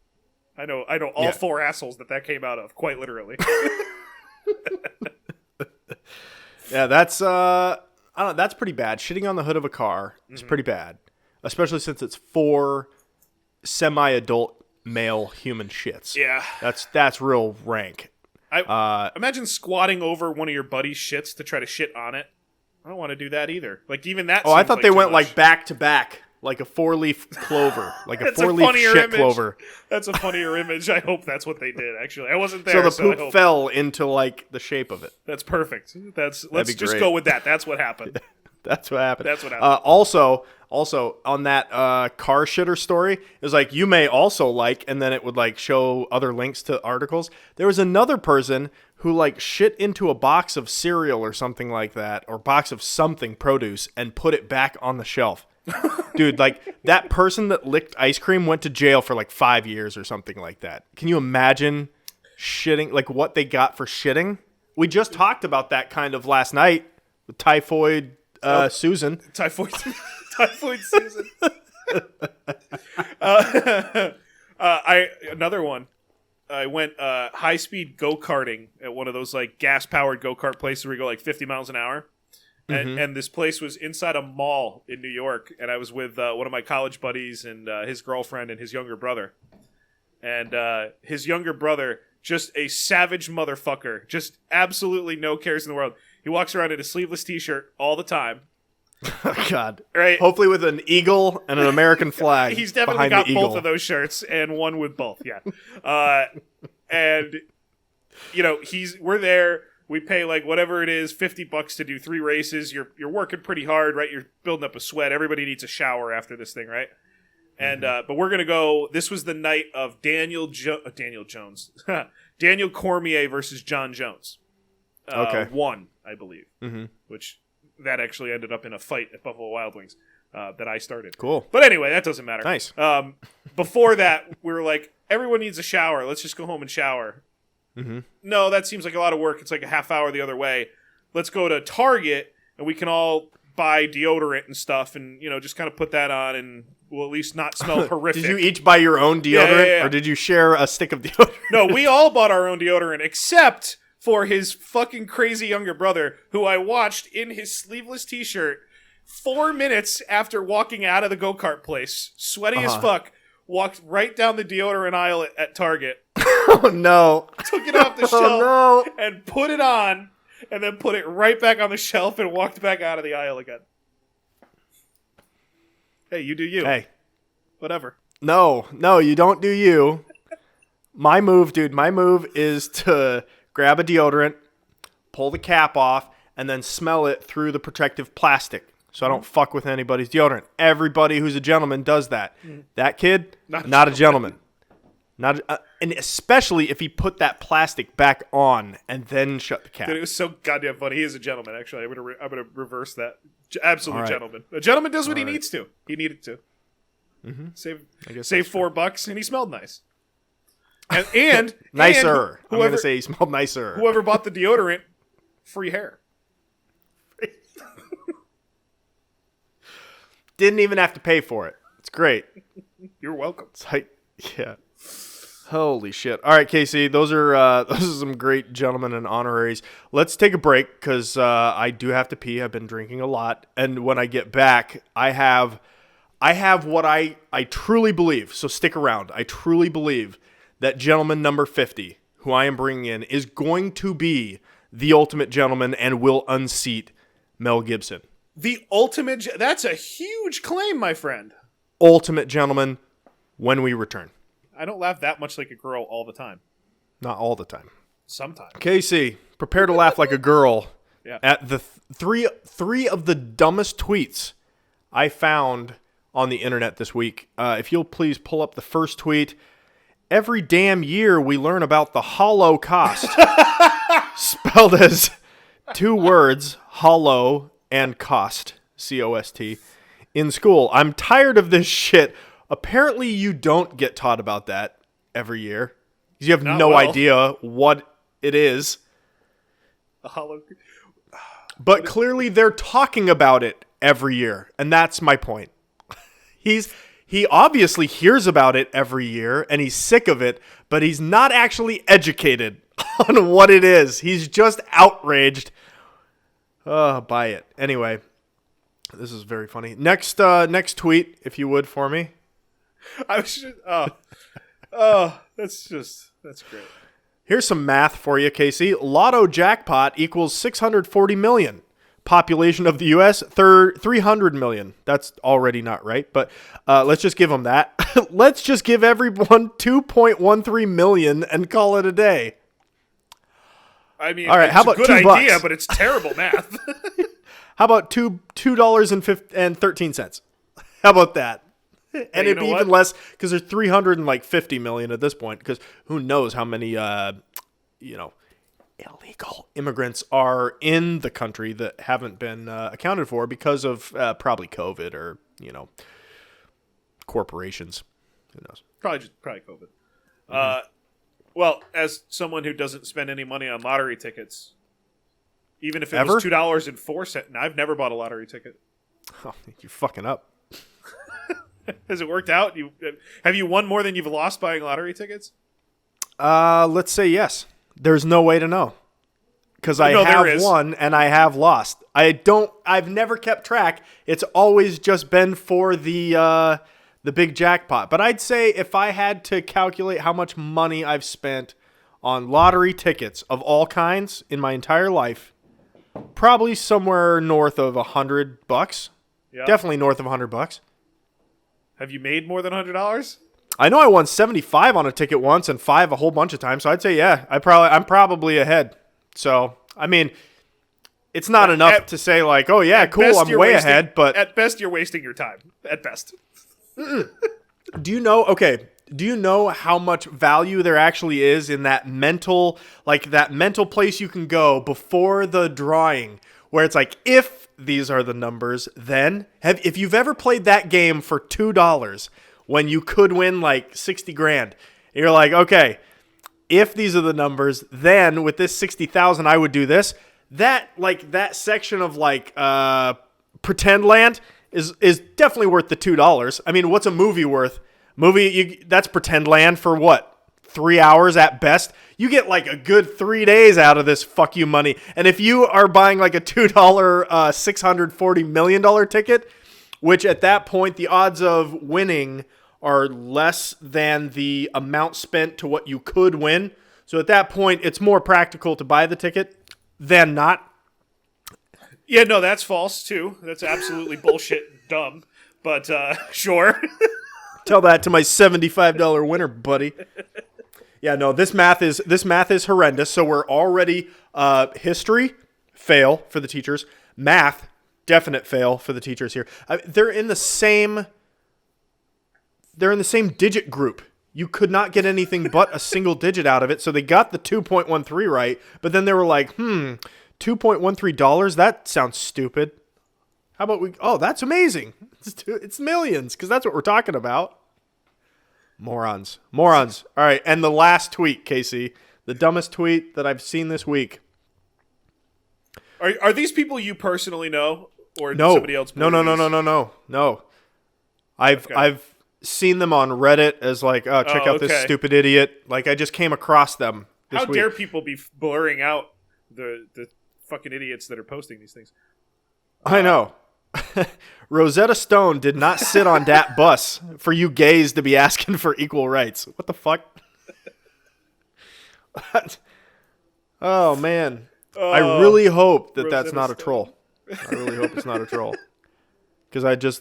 S8: I know all four assholes that came out of, quite literally.
S9: Yeah, that's I don't know, that's pretty bad. Shitting on the hood of a car is pretty bad, especially since it's 4 semi-adult male human shits.
S8: Yeah,
S9: that's real rank.
S8: I imagine squatting over one of your buddy's shits to try to shit on it. I don't want to do that either. Like, even that.
S9: Oh, I
S8: seems
S9: thought
S8: like
S9: they
S8: too
S9: went
S8: much.
S9: like back to back, like a 4-leaf clover, like a
S8: That's
S9: 4-leaf
S8: funnier
S9: shit
S8: image.
S9: clover.
S8: That's a funnier image. I hope that's what they did. Actually, I wasn't
S9: So
S8: there.
S9: the poop
S8: I hope.
S9: fell into like the shape of it.
S8: That's perfect. Let's
S9: be
S8: just
S9: great.
S8: go with that. That's what happened.
S9: That's what happened.
S8: That's what happened.
S9: Also on that car shitter story, it was like, you may also like, and then it would like show other links to articles. There was another person who like shit into a box of cereal or something like that, or box of something produce, and put it back on the shelf. Dude, like, that person that licked ice cream went to jail for like 5 years or something like that. Can you imagine shitting, like what they got for shitting? We just talked about that kind of last night with Typhoid Susan.
S8: Typhoid Susan. Another one. I went high-speed go-karting at one of those like gas-powered go-kart places where you go like 50 miles an hour. And this place was inside a mall in New York, and I was with one of my college buddies and his girlfriend and his younger brother. And his younger brother, just a savage motherfucker, just absolutely no cares in the world. He walks around in a sleeveless t-shirt all the time.
S9: Oh, God.
S8: Right.
S9: Hopefully with an eagle and an American flag.
S8: He's definitely
S9: behind
S8: got
S9: the
S8: both
S9: eagle.
S8: of those shirts and one with both. Yeah. And you know, we're there. We pay like whatever it is, $50 to do 3 races. You're working pretty hard, right? You're building up a sweat. Everybody needs a shower after this thing, right? And but we're gonna go. This was the night of Daniel Jones, Daniel Cormier versus John Jones.
S9: Okay.
S8: Won, I believe. Which that actually ended up in a fight at Buffalo Wild Wings that I started.
S9: Cool.
S8: But anyway, that doesn't matter.
S9: Nice.
S8: Before that, we were like, everyone needs a shower. Let's just go home and shower. No, that seems like a lot of work. It's like a half hour the other way. Let's go to Target and we can all buy deodorant and stuff and, you know, just kind of put that on and we'll at least not smell horrific.
S9: Did you each buy your own deodorant
S8: Yeah.
S9: or did you share a stick of deodorant?
S8: No, we all bought our own deodorant except for his fucking crazy younger brother who I watched in his sleeveless t-shirt 4 minutes after walking out of the go-kart place, sweaty as fuck, walked right down the deodorant aisle at Target.
S9: Oh, no.
S8: Took it off the shelf and put it on, and then put it right back on the shelf and walked back out of the aisle again. Hey, you do you.
S9: Hey.
S8: Whatever.
S9: No, you don't do you. My move is to grab a deodorant, pull the cap off, and then smell it through the protective plastic so I don't fuck with anybody's deodorant. Everybody who's a gentleman does that. That kid, not a gentleman. And especially if he put that plastic back on and then shut the cap.
S8: Dude, it was so goddamn funny. He is a gentleman, actually. I'm gonna reverse that. Absolute
S9: right.
S8: gentleman. A gentleman does what he needs to. He needed to. Save $4, and he smelled nice. And
S9: nicer.
S8: And
S9: I'm going to say he smelled nicer.
S8: Whoever bought the deodorant, free hair.
S9: Didn't even have to pay for it. It's great.
S8: You're welcome.
S9: It's like, yeah. Holy shit. All right, Casey, those are some great gentlemen and honoraries. Let's take a break because I do have to pee. I've been drinking a lot. And when I get back, I have what I truly believe, so stick around. I truly believe that gentleman number 50, who I am bringing in, is going to be the ultimate gentleman and will unseat Mel Gibson.
S8: The ultimate... That's a huge claim, my friend.
S9: Ultimate gentleman when we return.
S8: I don't laugh that much like a girl all the time.
S9: Not all the time.
S8: Sometimes.
S9: Casey, prepare to laugh like a girl
S8: Yeah.
S9: at the three of the dumbest tweets I found on the internet this week. If you'll please pull up the first tweet. every damn year we learn about the Holocaust, spelled as two words, hollow and cost, C-O-S-T, in school. I'm tired of this shit. Apparently you don't get taught about that every year. You have no idea what it is.
S8: A hollow.
S9: But clearly they're talking about it every year, and that's my point. He obviously hears about it every year, and he's sick of it, but he's not actually educated on what it is. He's just outraged by it. Anyway, this is very funny. Next tweet, if you would, for me.
S8: I was just, that's great.
S9: Here's some math for you, Casey. Lotto jackpot equals 640 million. Population of the U.S., 300 million. That's already not right, but let's just give them that. Let's just give everyone 2.13 million and call it a day.
S8: I mean,
S9: all right,
S8: it's
S9: how about
S8: a good
S9: $2?
S8: idea, but it's terrible math.
S9: How about $2.13? How about that? And it'd be even less because there's 350 million at this point. Because who knows how many, illegal immigrants are in the country that haven't been accounted for because of probably COVID or corporations. Who knows?
S8: Probably COVID. Well, as someone who doesn't spend any money on lottery tickets, even if it was $2.04, and I've never bought a lottery ticket.
S9: Oh, you're fucking up.
S8: Has it worked out? Have you won more than you've lost buying lottery tickets?
S9: Let's say yes. There's no way to know. Because I have won and I have lost. I've never kept track. It's always just been for the big jackpot. But I'd say if I had to calculate how much money I've spent on lottery tickets of all kinds in my entire life, probably somewhere north of $100.
S8: Yeah.
S9: Definitely north of $100.
S8: Have you made more than $100?
S9: I know I won 75 on a ticket once and 5 a whole bunch of times. So I'd say, yeah, I'm probably ahead. So, I mean, it's not enough to say like, oh yeah, cool, I'm way ahead. But
S8: at best, you're wasting your time. At best.
S9: Do you know how much value there actually is in that mental place you can go before the drawing where it's like, if these are the numbers, then if you've ever played that game for $2 when you could win like 60 grand, you're like, okay, if these are the numbers, then with this 60,000, I would do this. That section of pretend land is definitely worth the $2. I mean, what's a movie worth? That's pretend land for what? 3 hours at best. You get like a good 3 days out of this fuck you money. And if you are buying like a $2 $640 million ticket, which at that point the odds of winning are less than the amount spent to what you could win. So at that point, it's more practical to buy the ticket than not.
S8: Yeah, no, that's false too. That's absolutely bullshit and dumb. But sure.
S9: Tell that to my $75 winner, buddy. Yeah, no, this math is horrendous. So we're already history fail for the teachers, math definite fail for the teachers here. They're in the same digit group. You could not get anything but a single digit out of it. So they got the 2.13 right, but then they were like, $2.13? That sounds stupid. How about that's amazing. It's millions, because that's what we're talking about. Morons. All right, and the last tweet, Casey, the dumbest tweet that I've seen this week.
S8: Are these people you personally know, or somebody else?
S9: No. I've seen them on Reddit as like, check out this stupid idiot. Like I just came across them this week.
S8: How dare people be blurring out the fucking idiots that are posting these things?
S9: I know. Rosetta Stone did not sit on that bus for you gays to be asking for equal rights. What the fuck? Oh, man. I really hope that's not a troll. I really hope it's not a troll. Because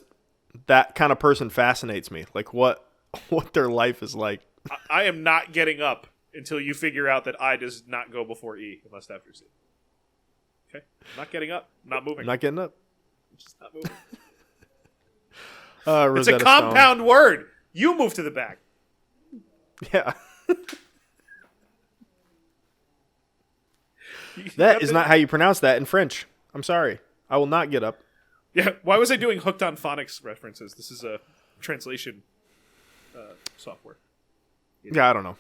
S9: that kind of person fascinates me. Like what their life is like.
S8: I am not getting up until you figure out that I does not go before E unless after C. Okay? I'm not getting up. I'm not moving.
S9: I'm not getting up.
S8: I'm just not moving.
S9: It's
S8: a compound word. You move to the back.
S9: Yeah. That is not how you pronounce that in French. I'm sorry. I will not get up.
S8: Yeah, why was I doing hooked on phonics references? This is a translation software.
S9: Yeah, I don't know.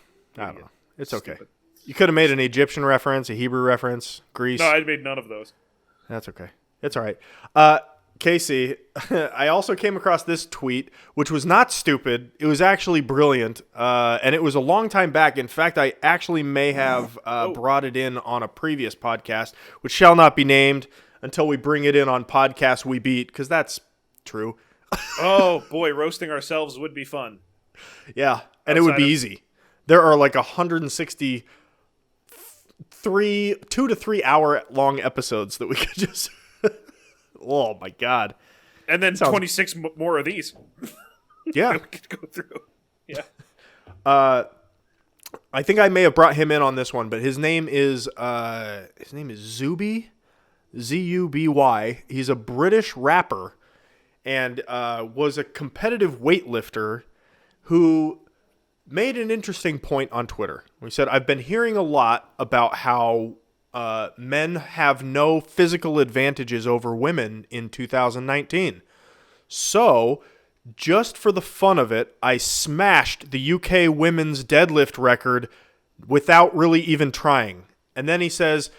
S9: It's okay. Stupid. You could have made an Egyptian reference, a Hebrew reference, Greece.
S8: No, I made none of those.
S9: That's okay. It's all right. Casey, I also came across this tweet, which was not stupid. It was actually brilliant, and it was a long time back. In fact, I actually may have brought it in on a previous podcast, which shall not be named until we bring it in on Podcast We Beat, because that's true.
S8: Oh, boy, roasting ourselves would be fun.
S9: Yeah, and it would be easy. There are like 163 2 to 3 hour long episodes that we could just... Oh, my God.
S8: And then 26 more of these.
S9: Yeah.
S8: we could go through. Yeah.
S9: I think I may have brought him in on this one, but his name is Zuby, Z-U-B-Y. He's a British rapper and was a competitive weightlifter who made an interesting point on Twitter. He said, I've been hearing a lot about how men have no physical advantages over women in 2019. So, just for the fun of it, I smashed the UK women's deadlift record without really even trying. And then he says,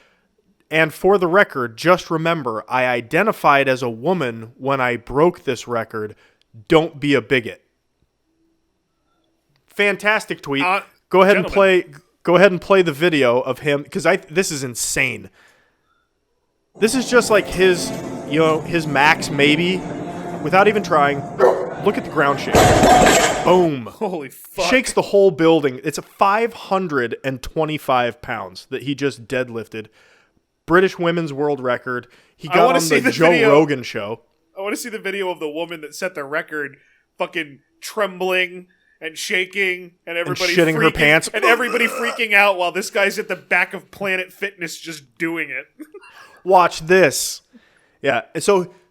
S9: and for the record, just remember, I identified as a woman when I broke this record. Don't be a bigot. Fantastic tweet. Go ahead and play the video of him, because this is insane. This is just like his max maybe, without even trying. Look at the ground shake. Boom.
S8: Holy fuck.
S9: Shakes the whole building. It's 525 pounds that he just deadlifted. British women's world record. He got on the Joe Rogan show.
S8: I want to see the video of the woman that set the record fucking trembling and shaking and everybody
S9: shitting her pants.
S8: And everybody freaking out while this guy's at the back of Planet Fitness just doing it.
S9: Watch this. Yeah.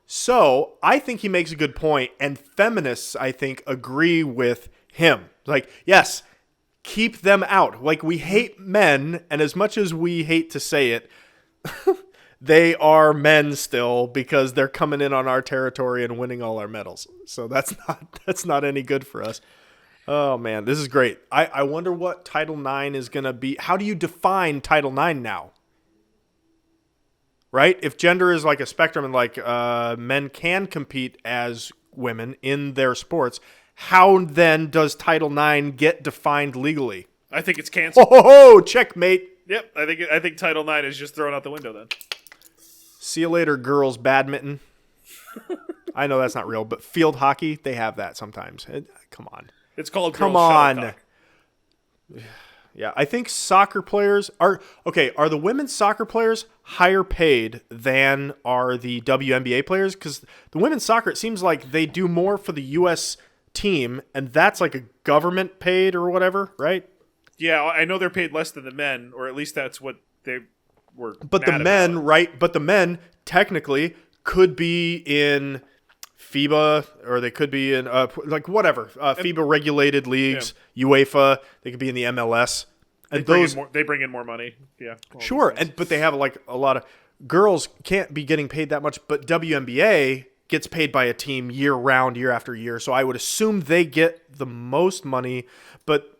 S9: So I think he makes a good point, and feminists, I think, agree with him. Like, yes, keep them out. Like, we hate men, and as much as we hate to say it, they are men still because they're coming in on our territory and winning all our medals. So that's not any good for us. Oh, man, this is great. I wonder what Title IX is going to be. How do you define Title IX now? Right? If gender is like a spectrum and like men can compete as women in their sports, how then does Title IX get defined legally?
S8: I think it's canceled.
S9: Oh, checkmate.
S8: Yep, I think Title IX is just thrown out the window then.
S9: See you later, girls badminton. I know that's not real, but field hockey, they have that sometimes. Come on.
S8: It's called
S9: Come
S8: girls
S9: on.
S8: shuttlecock.
S9: Yeah, I think soccer players are the women's soccer players higher paid than are the WNBA players? Because the women's soccer, it seems like they do more for the U.S. team, and that's like a government paid or whatever, right?
S8: Yeah, I know they're paid less than the men, or at least that's what they were.
S9: But the men, about. Right? But the men technically could be in FIBA, or they could be in like whatever FIBA regulated leagues, UEFA. They could be in the MLS, and
S8: they bring in more money. Yeah,
S9: sure. But they have like a lot of girls can't be getting paid that much, but WNBA gets paid by a team year round, year after year. So I would assume they get the most money. But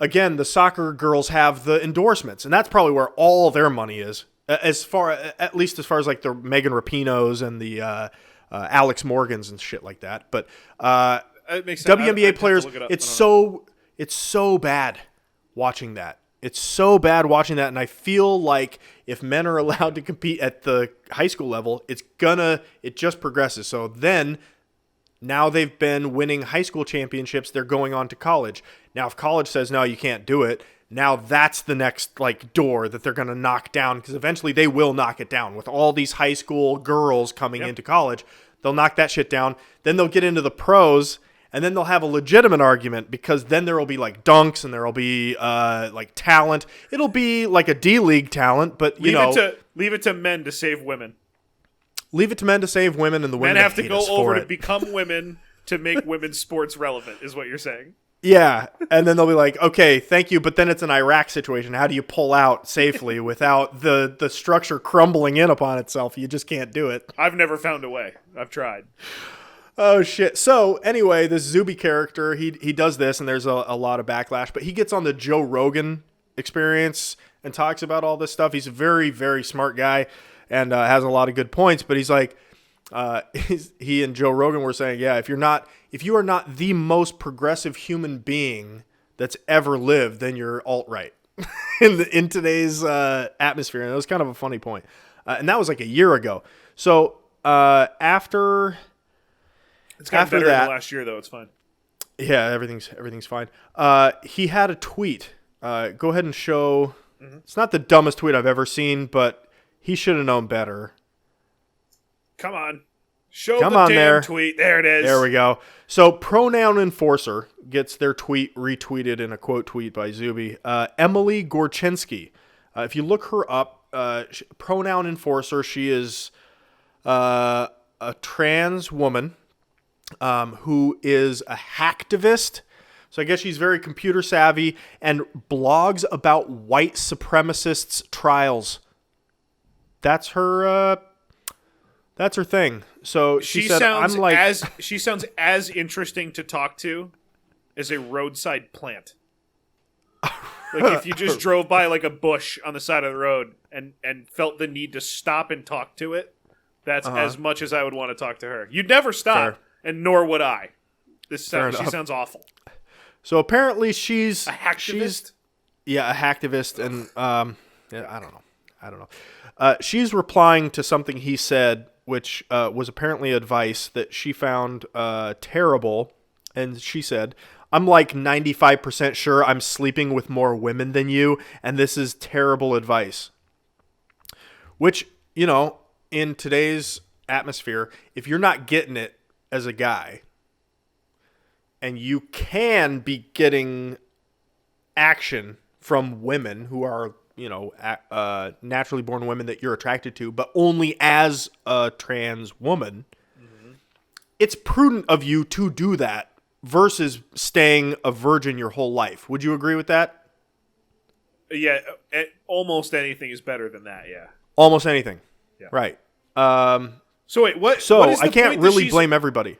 S9: again, the soccer girls have the endorsements, and that's probably where all their money is. At least as far as like the Megan Rapinos and the Alex Morgans and shit like that. But WNBA players, it's so bad watching that. It's so bad watching that, and I feel like if men are allowed to compete at the high school level, it just progresses. So then, now they've been winning high school championships, they're going on to college. Now, if college says, no, you can't do it, now that's the next like door that they're going to knock down, because eventually they will knock it down. With all these high school girls coming into college, they'll knock that shit down. Then they'll get into the pros, and then they'll have a legitimate argument, because then there will be like dunks and there will be like talent. It'll be like a D-League talent, but leave
S8: it to men to save women.
S9: Leave it to men to save women, and the women
S8: have to
S9: hate
S8: go
S9: us
S8: over
S9: for
S8: to
S9: it.
S8: become women to make women's sports relevant, is what you're saying.
S9: Yeah, and then they'll be like, okay, thank you, but then it's an Iraq situation. How do you pull out safely without the structure crumbling in upon itself? You just can't do it.
S8: I've never found a way. I've tried.
S9: Oh, shit. So, anyway, this Zuby character, he does this, and there's a lot of backlash, but he gets on the Joe Rogan Experience and talks about all this stuff. He's a very, very smart guy and has a lot of good points, but he's like, he and Joe Rogan were saying, yeah, if you are not the most progressive human being that's ever lived, then you're alt-right in today's atmosphere. And it was kind of a funny point. And that was like a year ago. So after
S8: it's gotten better
S9: that,
S8: in the last year, though. It's fine.
S9: Yeah, everything's fine. He had a tweet. Go ahead and show. Mm-hmm. It's not the dumbest tweet I've ever seen, but he should have known better.
S8: Come on. Show the damn tweet. There it is.
S9: There we go. So Pronoun Enforcer gets their tweet retweeted in a quote tweet by Zuby. Emily Gorchensky. If you look her up, Pronoun Enforcer, she is a trans woman who is a hacktivist. So I guess she's very computer savvy and blogs about white supremacists' trials. That's her thing. So she said,
S8: she sounds as interesting to talk to as a roadside plant. Like if you just drove by like a bush on the side of the road and felt the need to stop and talk to it, that's as much as I would want to talk to her. You'd never stop,
S9: Fair.
S8: and nor would I. She sounds awful.
S9: So apparently she's
S8: a hacktivist.
S9: A hacktivist, and I don't know. She's replying to something he said, which was apparently advice that she found terrible. And she said, I'm like 95% sure I'm sleeping with more women than you, and this is terrible advice. Which, in today's atmosphere, if you're not getting it as a guy, and you can be getting action from women who are naturally born women that you're attracted to, but only as a trans woman, it's prudent of you to do that versus staying a virgin your whole life. Would you agree with that?
S8: Yeah, almost anything is better than that, yeah.
S9: Almost anything. Yeah. Right.
S8: So wait, what?
S9: So
S8: what is the
S9: I can't
S8: point
S9: really blame everybody.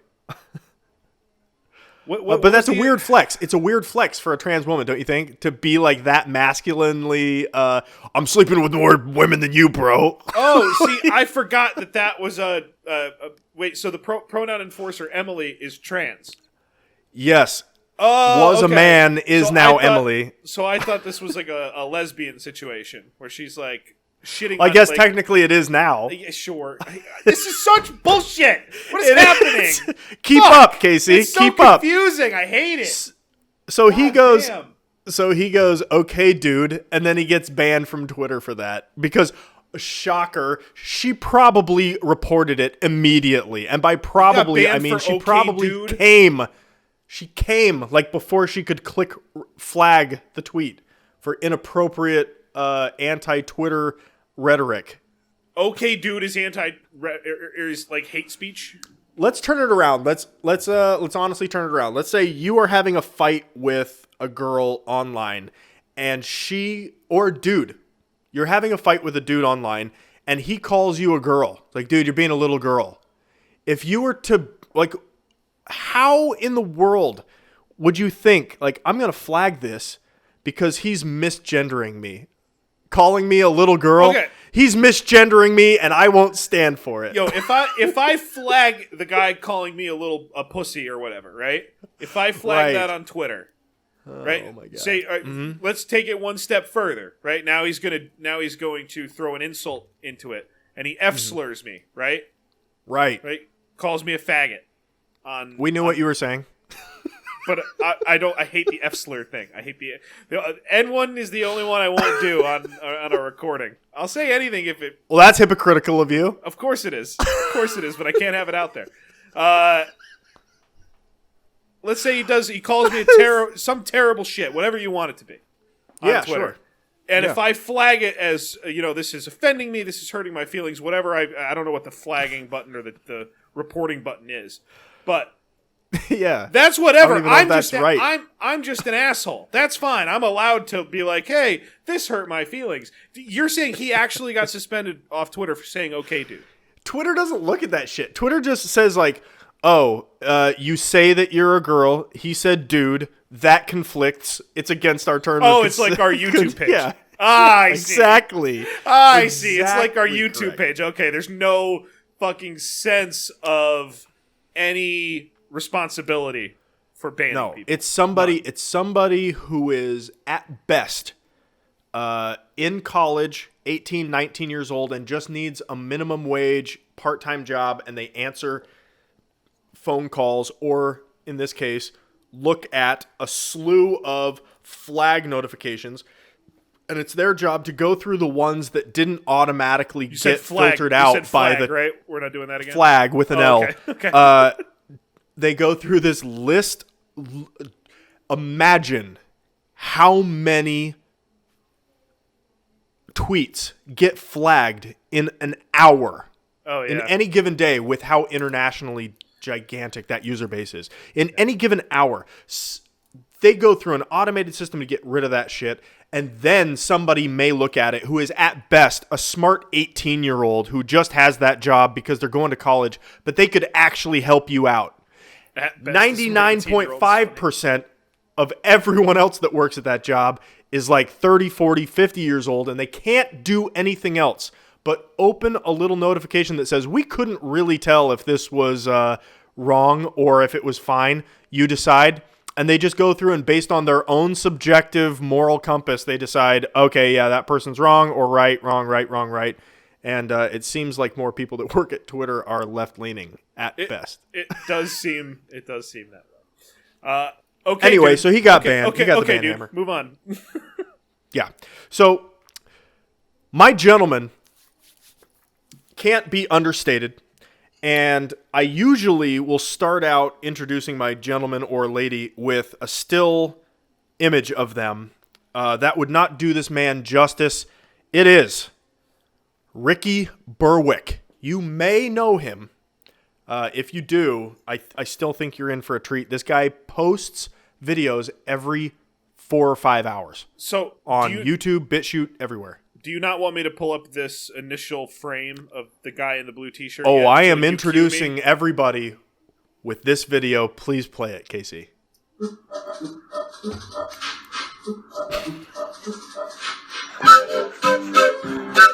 S9: But that's a weird flex. It's a weird flex for a trans woman, don't you think? To be like that masculinely, I'm sleeping with more women than you, bro.
S8: Oh, see, I forgot that was wait, so the pronoun enforcer, Emily, is trans.
S9: Yes.
S8: Oh,
S9: was a man, is now Emily.
S8: So I thought this was like a lesbian situation where she's like shitting
S9: I
S8: on,
S9: guess
S8: like,
S9: technically it is now.
S8: Yeah, sure. This is such bullshit. What is happening?
S9: Keep up, Casey.
S8: It's so
S9: Keep up.
S8: confusing. I hate it.
S9: So he goes.
S8: Damn.
S9: So he goes, okay, dude, and then he gets banned from Twitter for that because, shocker, she probably reported it immediately, and by probably I mean she probably came. She came like before she could click flag the tweet for inappropriate anti-Twitter rhetoric.
S8: Okay, dude, is is like hate speech.
S9: Let's turn it around. Let's honestly turn it around. Let's say you are having a fight with a girl online, and you're having a fight with a dude online, and he calls you a girl. Like, dude, you're being a little girl. If you were to how in the world would you think, like, I'm going to flag this because he's misgendering me? Calling me a little girl?
S8: Okay.
S9: He's misgendering me, and I won't stand for it.
S8: Yo, if I flag the guy calling me a pussy or whatever, right? If I flag that on Twitter, right?
S9: Oh my God.
S8: Say, let's take it one step further, right? Now he's going to throw an insult into it, and he slurs me, right?
S9: Right.
S8: Calls me a faggot.
S9: We knew what you were saying.
S8: But I hate the F slur thing. I hate the N1 is the only one I won't do on a recording. I'll say anything if it.
S9: Well, that's hypocritical of you.
S8: Of course it is. Of course it is. But I can't have it out there. Let's say he calls me some terrible shit, whatever you want it to be. On Twitter.
S9: Sure.
S8: And if I flag it as this is offending me, this is hurting my feelings, whatever. I don't know what the flagging button or the reporting button is, but
S9: Yeah.
S8: That's
S9: I
S8: whatever.
S9: don't even know if that's right.
S8: I'm just an asshole. That's fine. I'm allowed to be like, hey, this hurt my feelings. You're saying he actually got suspended off Twitter for saying okay, dude.
S9: Twitter doesn't look at that shit. Twitter just says like, oh, you say that you're a girl. He said dude. That conflicts. It's against our terms.
S8: Oh, it's like our YouTube page.
S9: Yeah.
S8: I see.
S9: Exactly.
S8: I see. It's like our
S9: Exactly
S8: YouTube
S9: correct.
S8: page. Okay, there's no fucking sense of any responsibility for banning people.
S9: It's somebody. It's somebody who is at best in college, 18, 19 years old, and just needs a minimum wage part-time job, and they answer phone calls, or in this case, look at a slew of flag notifications. And it's their job to go through the ones that didn't automatically get filtered out by the
S8: right? We're not doing that again.
S9: Flag with an L.
S8: Okay.
S9: They go through this list. Imagine how many tweets get flagged in an hour in any given day with how internationally gigantic that user base is. In any given hour, they go through an automated system to get rid of that shit, and then somebody may look at it who is at best a smart 18-year-old who just has that job because they're going to college, but they could actually help you out. 99.5% of everyone else that works at that job is like 30, 40, 50 years old, and they can't do anything else but open a little notification that says, we couldn't really tell if this was wrong or if it was fine. You decide. And they just go through and based on their own subjective moral compass, they decide, okay, yeah, that person's wrong or right, wrong, right, wrong, right. And it seems like more people that work at Twitter are left-leaning at best.
S8: It does seem that way. Okay.
S9: Anyway,
S8: dude.
S9: so he got
S8: okay,
S9: banned.
S8: Okay,
S9: he got
S8: okay,
S9: the ban
S8: dude.
S9: hammer.
S8: Move on.
S9: Yeah. So my gentleman can't be understated. And I usually will start out introducing my gentleman or lady with a still image of them. That would not do this man justice. It is Ricky Berwick. You may know him. If you do, I still think you're in for a treat. This guy posts videos every 4 or 5 hours.
S8: So
S9: on YouTube, BitChute, everywhere.
S8: Do you not want me to pull up this initial frame of the guy in the blue t-shirt?
S9: Oh,
S8: yet
S9: I
S8: until
S9: am
S8: you
S9: introducing
S8: cue me?
S9: everybody with this video. Please play it, Casey.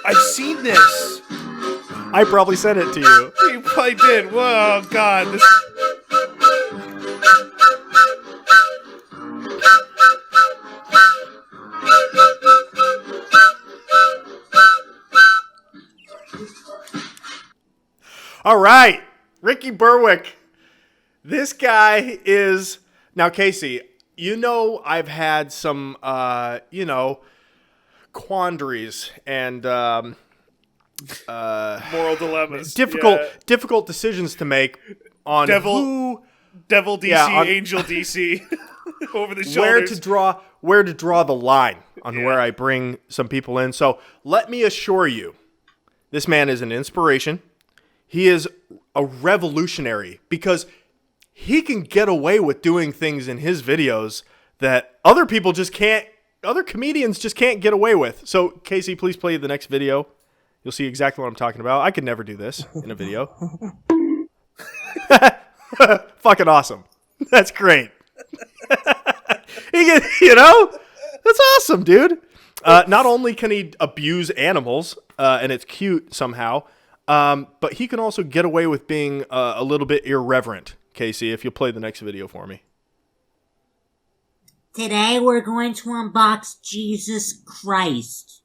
S8: I've seen this.
S9: I probably sent it to you.
S8: You probably did. Whoa, God. This...
S9: All right, Ricky Berwick. This guy is now, Casey. You know, I've had some, quandaries and
S8: moral dilemmas,
S9: difficult decisions to make on
S8: Devil DC, Angel DC, over the shoulders.
S9: Where to draw the line on where I bring some people in. So let me assure you, this man is an inspiration. He is a revolutionary because he can get away with doing things in his videos that other people just can't, other comedians just can't get away with. So, Casey, please play the next video. You'll see exactly what I'm talking about. I could never do this in a video. Fucking awesome. That's great. That's awesome, dude. Not only can he abuse animals, and it's cute somehow, but he can also get away with being a little bit irreverent. Casey, if you'll play the next video for me.
S18: Today we're going to unbox Jesus Christ.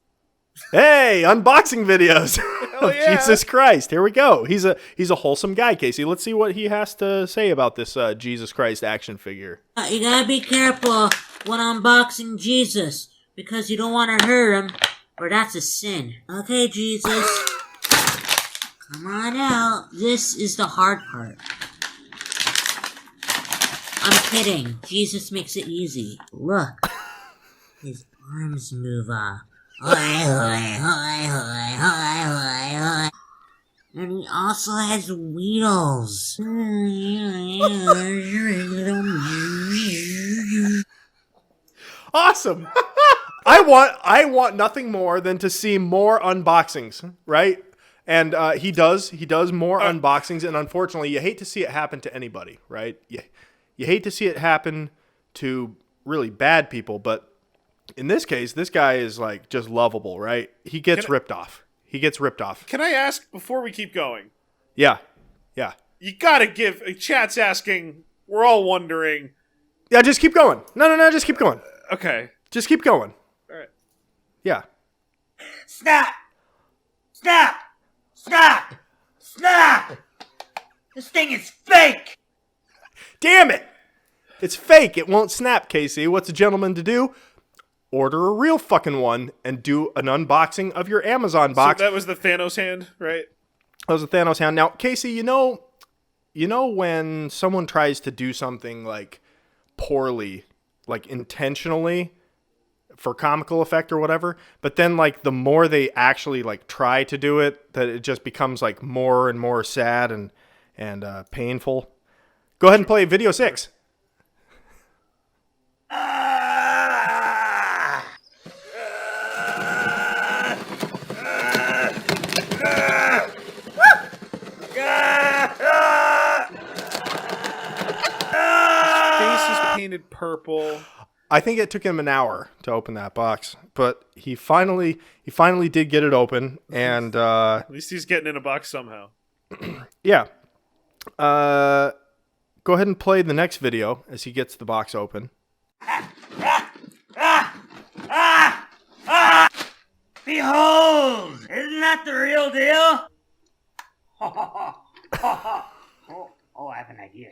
S9: Hey, unboxing videos of
S8: yeah.
S9: Jesus Christ. Here we go. He's a wholesome guy, Casey. Let's see what he has to say about this Jesus Christ action figure.
S18: You gotta be careful when unboxing Jesus, because you don't want to hurt him, or that's a sin. Okay, Jesus. Come on out. This is the hard part. I'm kidding. Jesus makes it easy. Look. His arms move off. And he also has wheels.
S9: Awesome. I want nothing more than to see more unboxings, right? And he does more unboxings, and unfortunately, you hate to see it happen to anybody, right? You hate to see it happen to really bad people, but in this case, this guy is like just lovable, right? He gets ripped off. He gets ripped off.
S8: Can I ask before we keep going?
S9: Yeah.
S8: You gotta give. Chat's asking. We're all wondering.
S9: Yeah, just keep going. No, just keep going.
S8: Okay.
S9: Just keep going.
S8: All right.
S9: Yeah.
S18: Snap! Snap! Snap! Snap! This thing is fake!
S9: Damn it! It's fake. It won't snap, Casey. What's a gentleman to do? Order a real fucking one and do an unboxing of your Amazon box.
S8: So that was the Thanos hand, right?
S9: That was the Thanos hand. Now, Casey, you know when someone tries to do something like poorly, like intentionally for comical effect or whatever, but then like the more they actually like try to do it, that it just becomes like more and more sad and painful. Go ahead and play video 6.
S8: Painted purple.
S9: I think it took him an hour to open that box, but he finally did get it open, and
S8: at least he's getting in a box somehow.
S9: Yeah. Go ahead and play the next video as he gets the box open.
S18: Behold! Isn't that the real deal? Oh, I have an idea.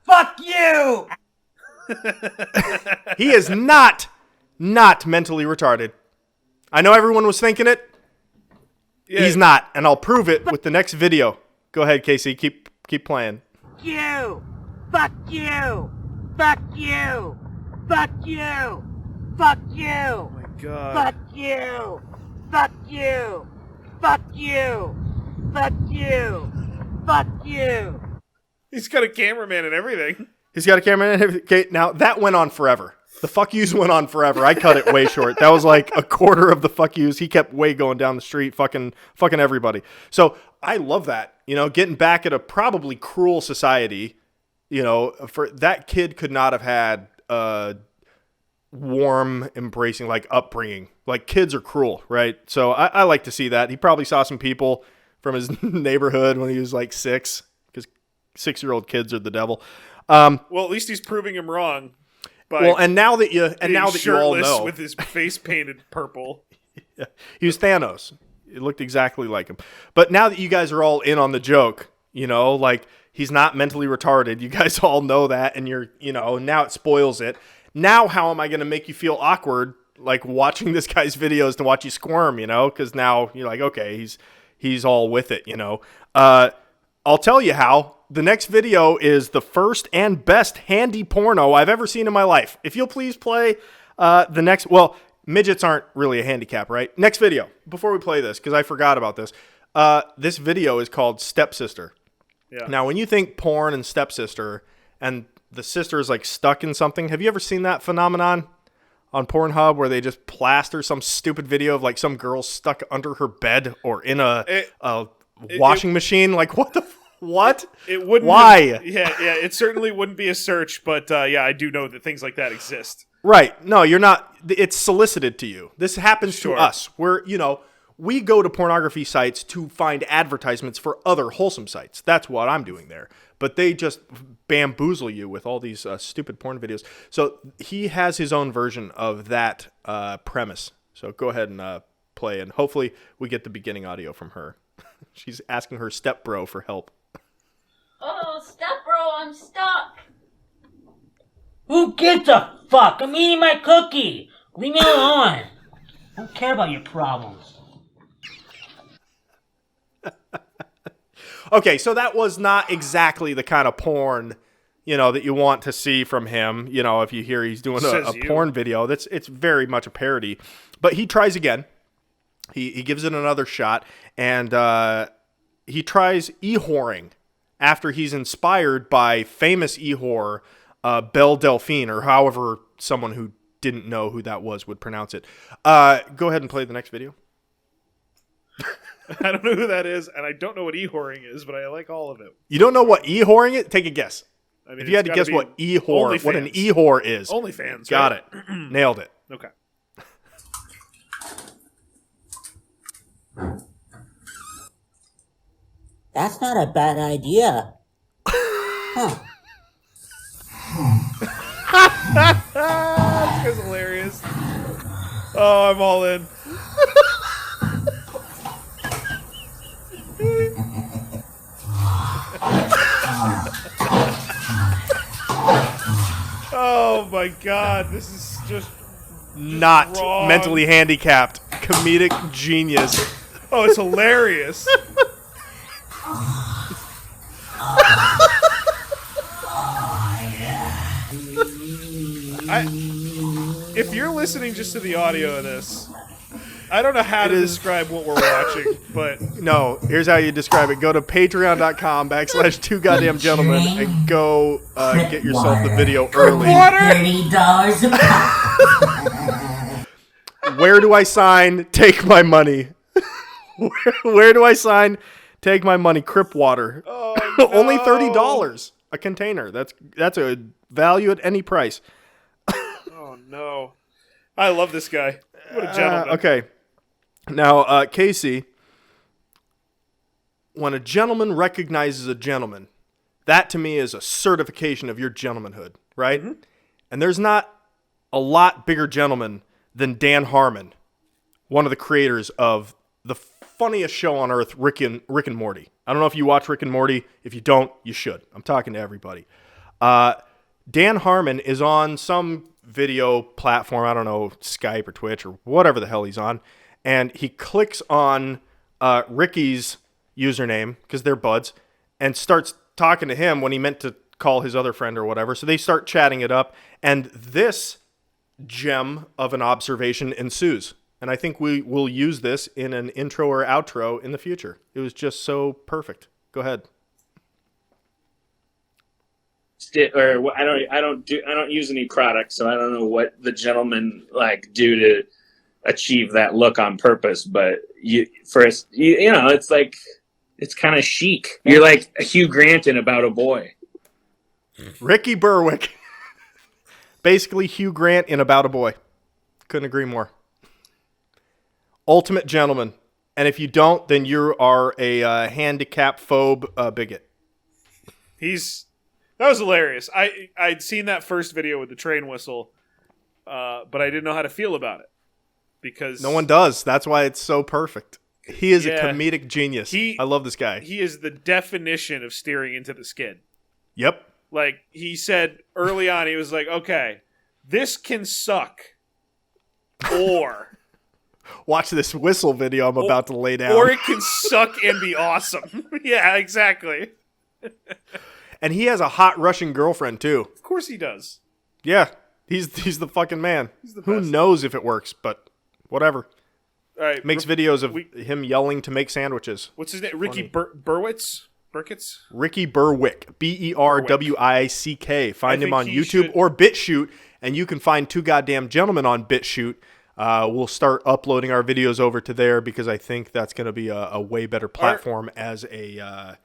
S18: Fuck you!
S9: He is not mentally retarded. I know everyone was thinking it. Yeah. He's not, and I'll prove it with the next video. Go ahead, Casey. Keep playing.
S18: You! Fuck you! Fuck you! Fuck you! Fuck you!
S8: Oh my God.
S18: Fuck you! Fuck you! Fuck you! Fuck you! Fuck you!
S8: He's got a cameraman and everything.
S9: He's got a cameraman and everything. Okay, now that went on forever. The fuck yous went on forever. I cut it way short. That was like a quarter of the fuck yous. He kept way going down the street, fucking everybody. So I love that. You know, getting back at a probably cruel society. You know, for that kid could not have had a warm, embracing, like upbringing. Like kids are cruel, right? So I like to see that. He probably saw some people from his neighborhood when he was like 6, because 6-year-old kids are the devil.
S8: Well, at least he's proving him wrong.
S9: Well, and now that you all know,
S8: with his face painted purple.
S9: Yeah, he was Thanos. It looked exactly like him. But now that you guys are all in on the joke, you know, like he's not mentally retarded. You guys all know that, and you're, you know, now it spoils it. Now, how am I going to make you feel awkward, like watching this guy's videos to watch you squirm, you know? Because now you're like, okay, he's all with it, you know. I'll tell you how. The next video is the first and best handy porno I've ever seen in my life. If you'll please play the next... Well, midgets aren't really a handicap, right? Next video. Before we play this, because I forgot about this. This video is called Stepsister. Yeah. Now, when you think porn and stepsister, and the sister is like stuck in something, have you ever seen that phenomenon on Pornhub where they just plaster some stupid video of like some girl stuck under her bed or in a washing machine? Like, what the... What?
S8: It wouldn't.
S9: Why?
S8: Yeah. It certainly wouldn't be a search, but yeah, I do know that things like that exist.
S9: Right. No, you're not. It's solicited to you. This happens to us. We go to pornography sites to find advertisements for other wholesome sites. That's what I'm doing there. But they just bamboozle you with all these stupid porn videos. So he has his own version of that premise. So go ahead and play, and hopefully we get the beginning audio from her. She's asking her stepbro for help.
S18: Oh, stepbro, I'm stuck. Who gives a fuck? I'm eating my cookie. Leave me alone. I don't care about your problems.
S9: Okay, so that was not exactly the kind of porn that you want to see from him. If you hear he's doing a porn video, it's very much a parody. But he tries again. He gives it another shot, and he tries e-whoring after he's inspired by famous e-whore Belle Delphine, or however someone who didn't know who that was would pronounce it. Go ahead and play the next video.
S8: I don't know who that is, and I don't know what e-whoring is, but I like all of it.
S9: You don't know what e-whoring is? Take a guess.
S8: I mean,
S9: if you had to guess what an e-whore is.
S8: OnlyFans.
S9: Got
S8: right?
S9: it. Nailed it.
S8: Okay.
S18: That's not a bad idea. Huh.
S8: This is hilarious. Oh, I'm all in. Oh my god, this is just
S9: not
S8: wrong.
S9: Mentally handicapped. Comedic genius.
S8: Oh, it's hilarious. If you're listening just to the audio of this, I don't know how to describe what we're watching, but...
S9: No, here's how you describe it. Go to patreon.com/2goddamngentlemen and go get yourself the video early.
S18: $30 a pop.
S9: Where do I sign? Take my money. Where do I sign? Take my money. Crip water.
S8: Oh, no.
S9: Only $30 a container. That's a value at any price.
S8: Oh, no. I love this guy. What a gentleman.
S9: Okay. Now, Casey, when a gentleman recognizes a gentleman, that to me is a certification of your gentlemanhood, right? Mm-hmm. And there's not a lot bigger gentleman than Dan Harmon, one of the creators of the funniest show on earth, Rick and Morty. I don't know if you watch Rick and Morty. If you don't, you should. I'm talking to everybody. Dan Harmon is on some video platform, I don't know, Skype or Twitch or whatever the hell he's on, and he clicks on Ricky's username, because they're buds, and starts talking to him when he meant to call his other friend or whatever. So they start chatting it up, and this gem of an observation ensues. And I think we will use this in an intro or outro in the future. It was just so perfect. Go ahead.
S19: Or I don't use any products, so I don't know what the gentlemen do to achieve that look on purpose. But it's like, it's kind of chic. You're like a Hugh Grant in About a Boy.
S9: Ricky Berwick. Basically Hugh Grant in About a Boy. Couldn't agree more. Ultimate gentleman. And if you don't, then you are a handicap phobe bigot.
S8: That was hilarious. I'd seen that first video with the train whistle, but I didn't know how to feel about it. Because
S9: no one does. That's why it's so perfect. He is a comedic genius. I love this guy.
S8: He is the definition of steering into the skid.
S9: Yep.
S8: Like, he said early on, he was like, okay, this can suck. Or...
S9: watch this whistle video I'm about to lay down.
S8: Or it can suck and be awesome. Yeah, exactly.
S9: And he has a hot Russian girlfriend, too.
S8: Of course he does.
S9: Yeah. He's the fucking man. Who knows if it works, but whatever.
S8: All right.
S9: Makes videos of him yelling to make sandwiches.
S8: What's his name? Ricky Berwitz? Burkitts?
S9: Ricky Berwick. Berwick. Find him on YouTube or BitChute, and you can find Two Goddamn Gentlemen on BitChute. We'll start uploading our videos over to there because I think that's going to be a way better platform as a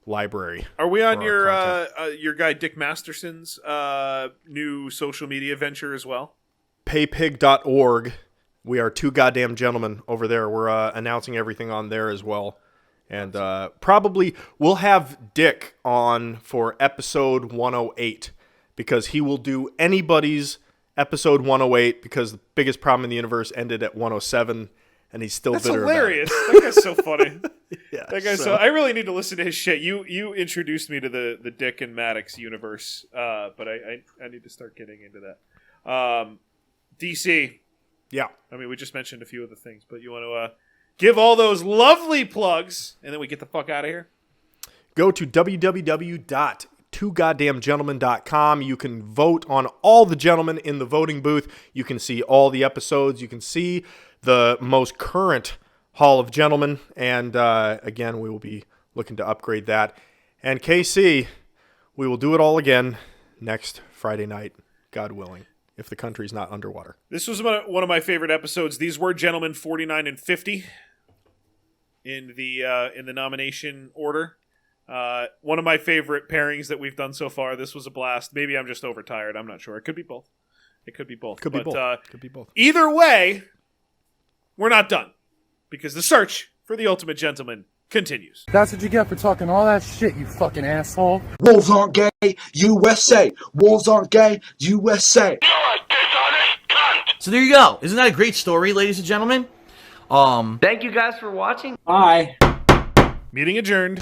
S9: library.
S8: Are we on your guy Dick Masterson's new social media venture as well?
S9: Paypig.org. We are Two Goddamn Gentlemen over there. We're announcing everything on there as well. And probably we'll have Dick on for episode 108 because he will do anybody's episode 108 because the biggest problem in the universe ended at 107 and he's still
S8: That's
S9: bitter
S8: hilarious.
S9: about it.
S8: That guy's so funny.
S9: Yeah,
S8: that guy's so I really need to listen to his shit. You introduced me to the Dick and Maddox universe, but I need to start getting into that. DC.
S9: Yeah.
S8: I mean, we just mentioned a few of the things, but you want to give all those lovely plugs, and then we get the fuck out of here?
S9: Go to www.2 twogoddamngentlemen.com. You can vote on all the gentlemen in the voting booth. You can see all the episodes. You can see the most current Hall of Gentlemen. And again, we will be looking to upgrade that. And KC, we will do it all again next Friday night, God willing, if the country's not underwater.
S8: This was one of my favorite episodes. These were gentlemen 49 and 50 in the nomination order. One of my favorite pairings that we've done so far. This was a blast. Maybe I'm just overtired. I'm not sure. It could be both. Could be both. Either way, we're not done, because the search for the ultimate gentleman continues.
S2: That's what you get for talking all that shit, you fucking asshole.
S20: Wolves aren't gay, USA. Wolves aren't gay, USA.
S7: So there you go. Isn't that a great story, ladies and gentlemen?
S21: Thank you guys for watching.
S7: Bye.
S8: Meeting adjourned.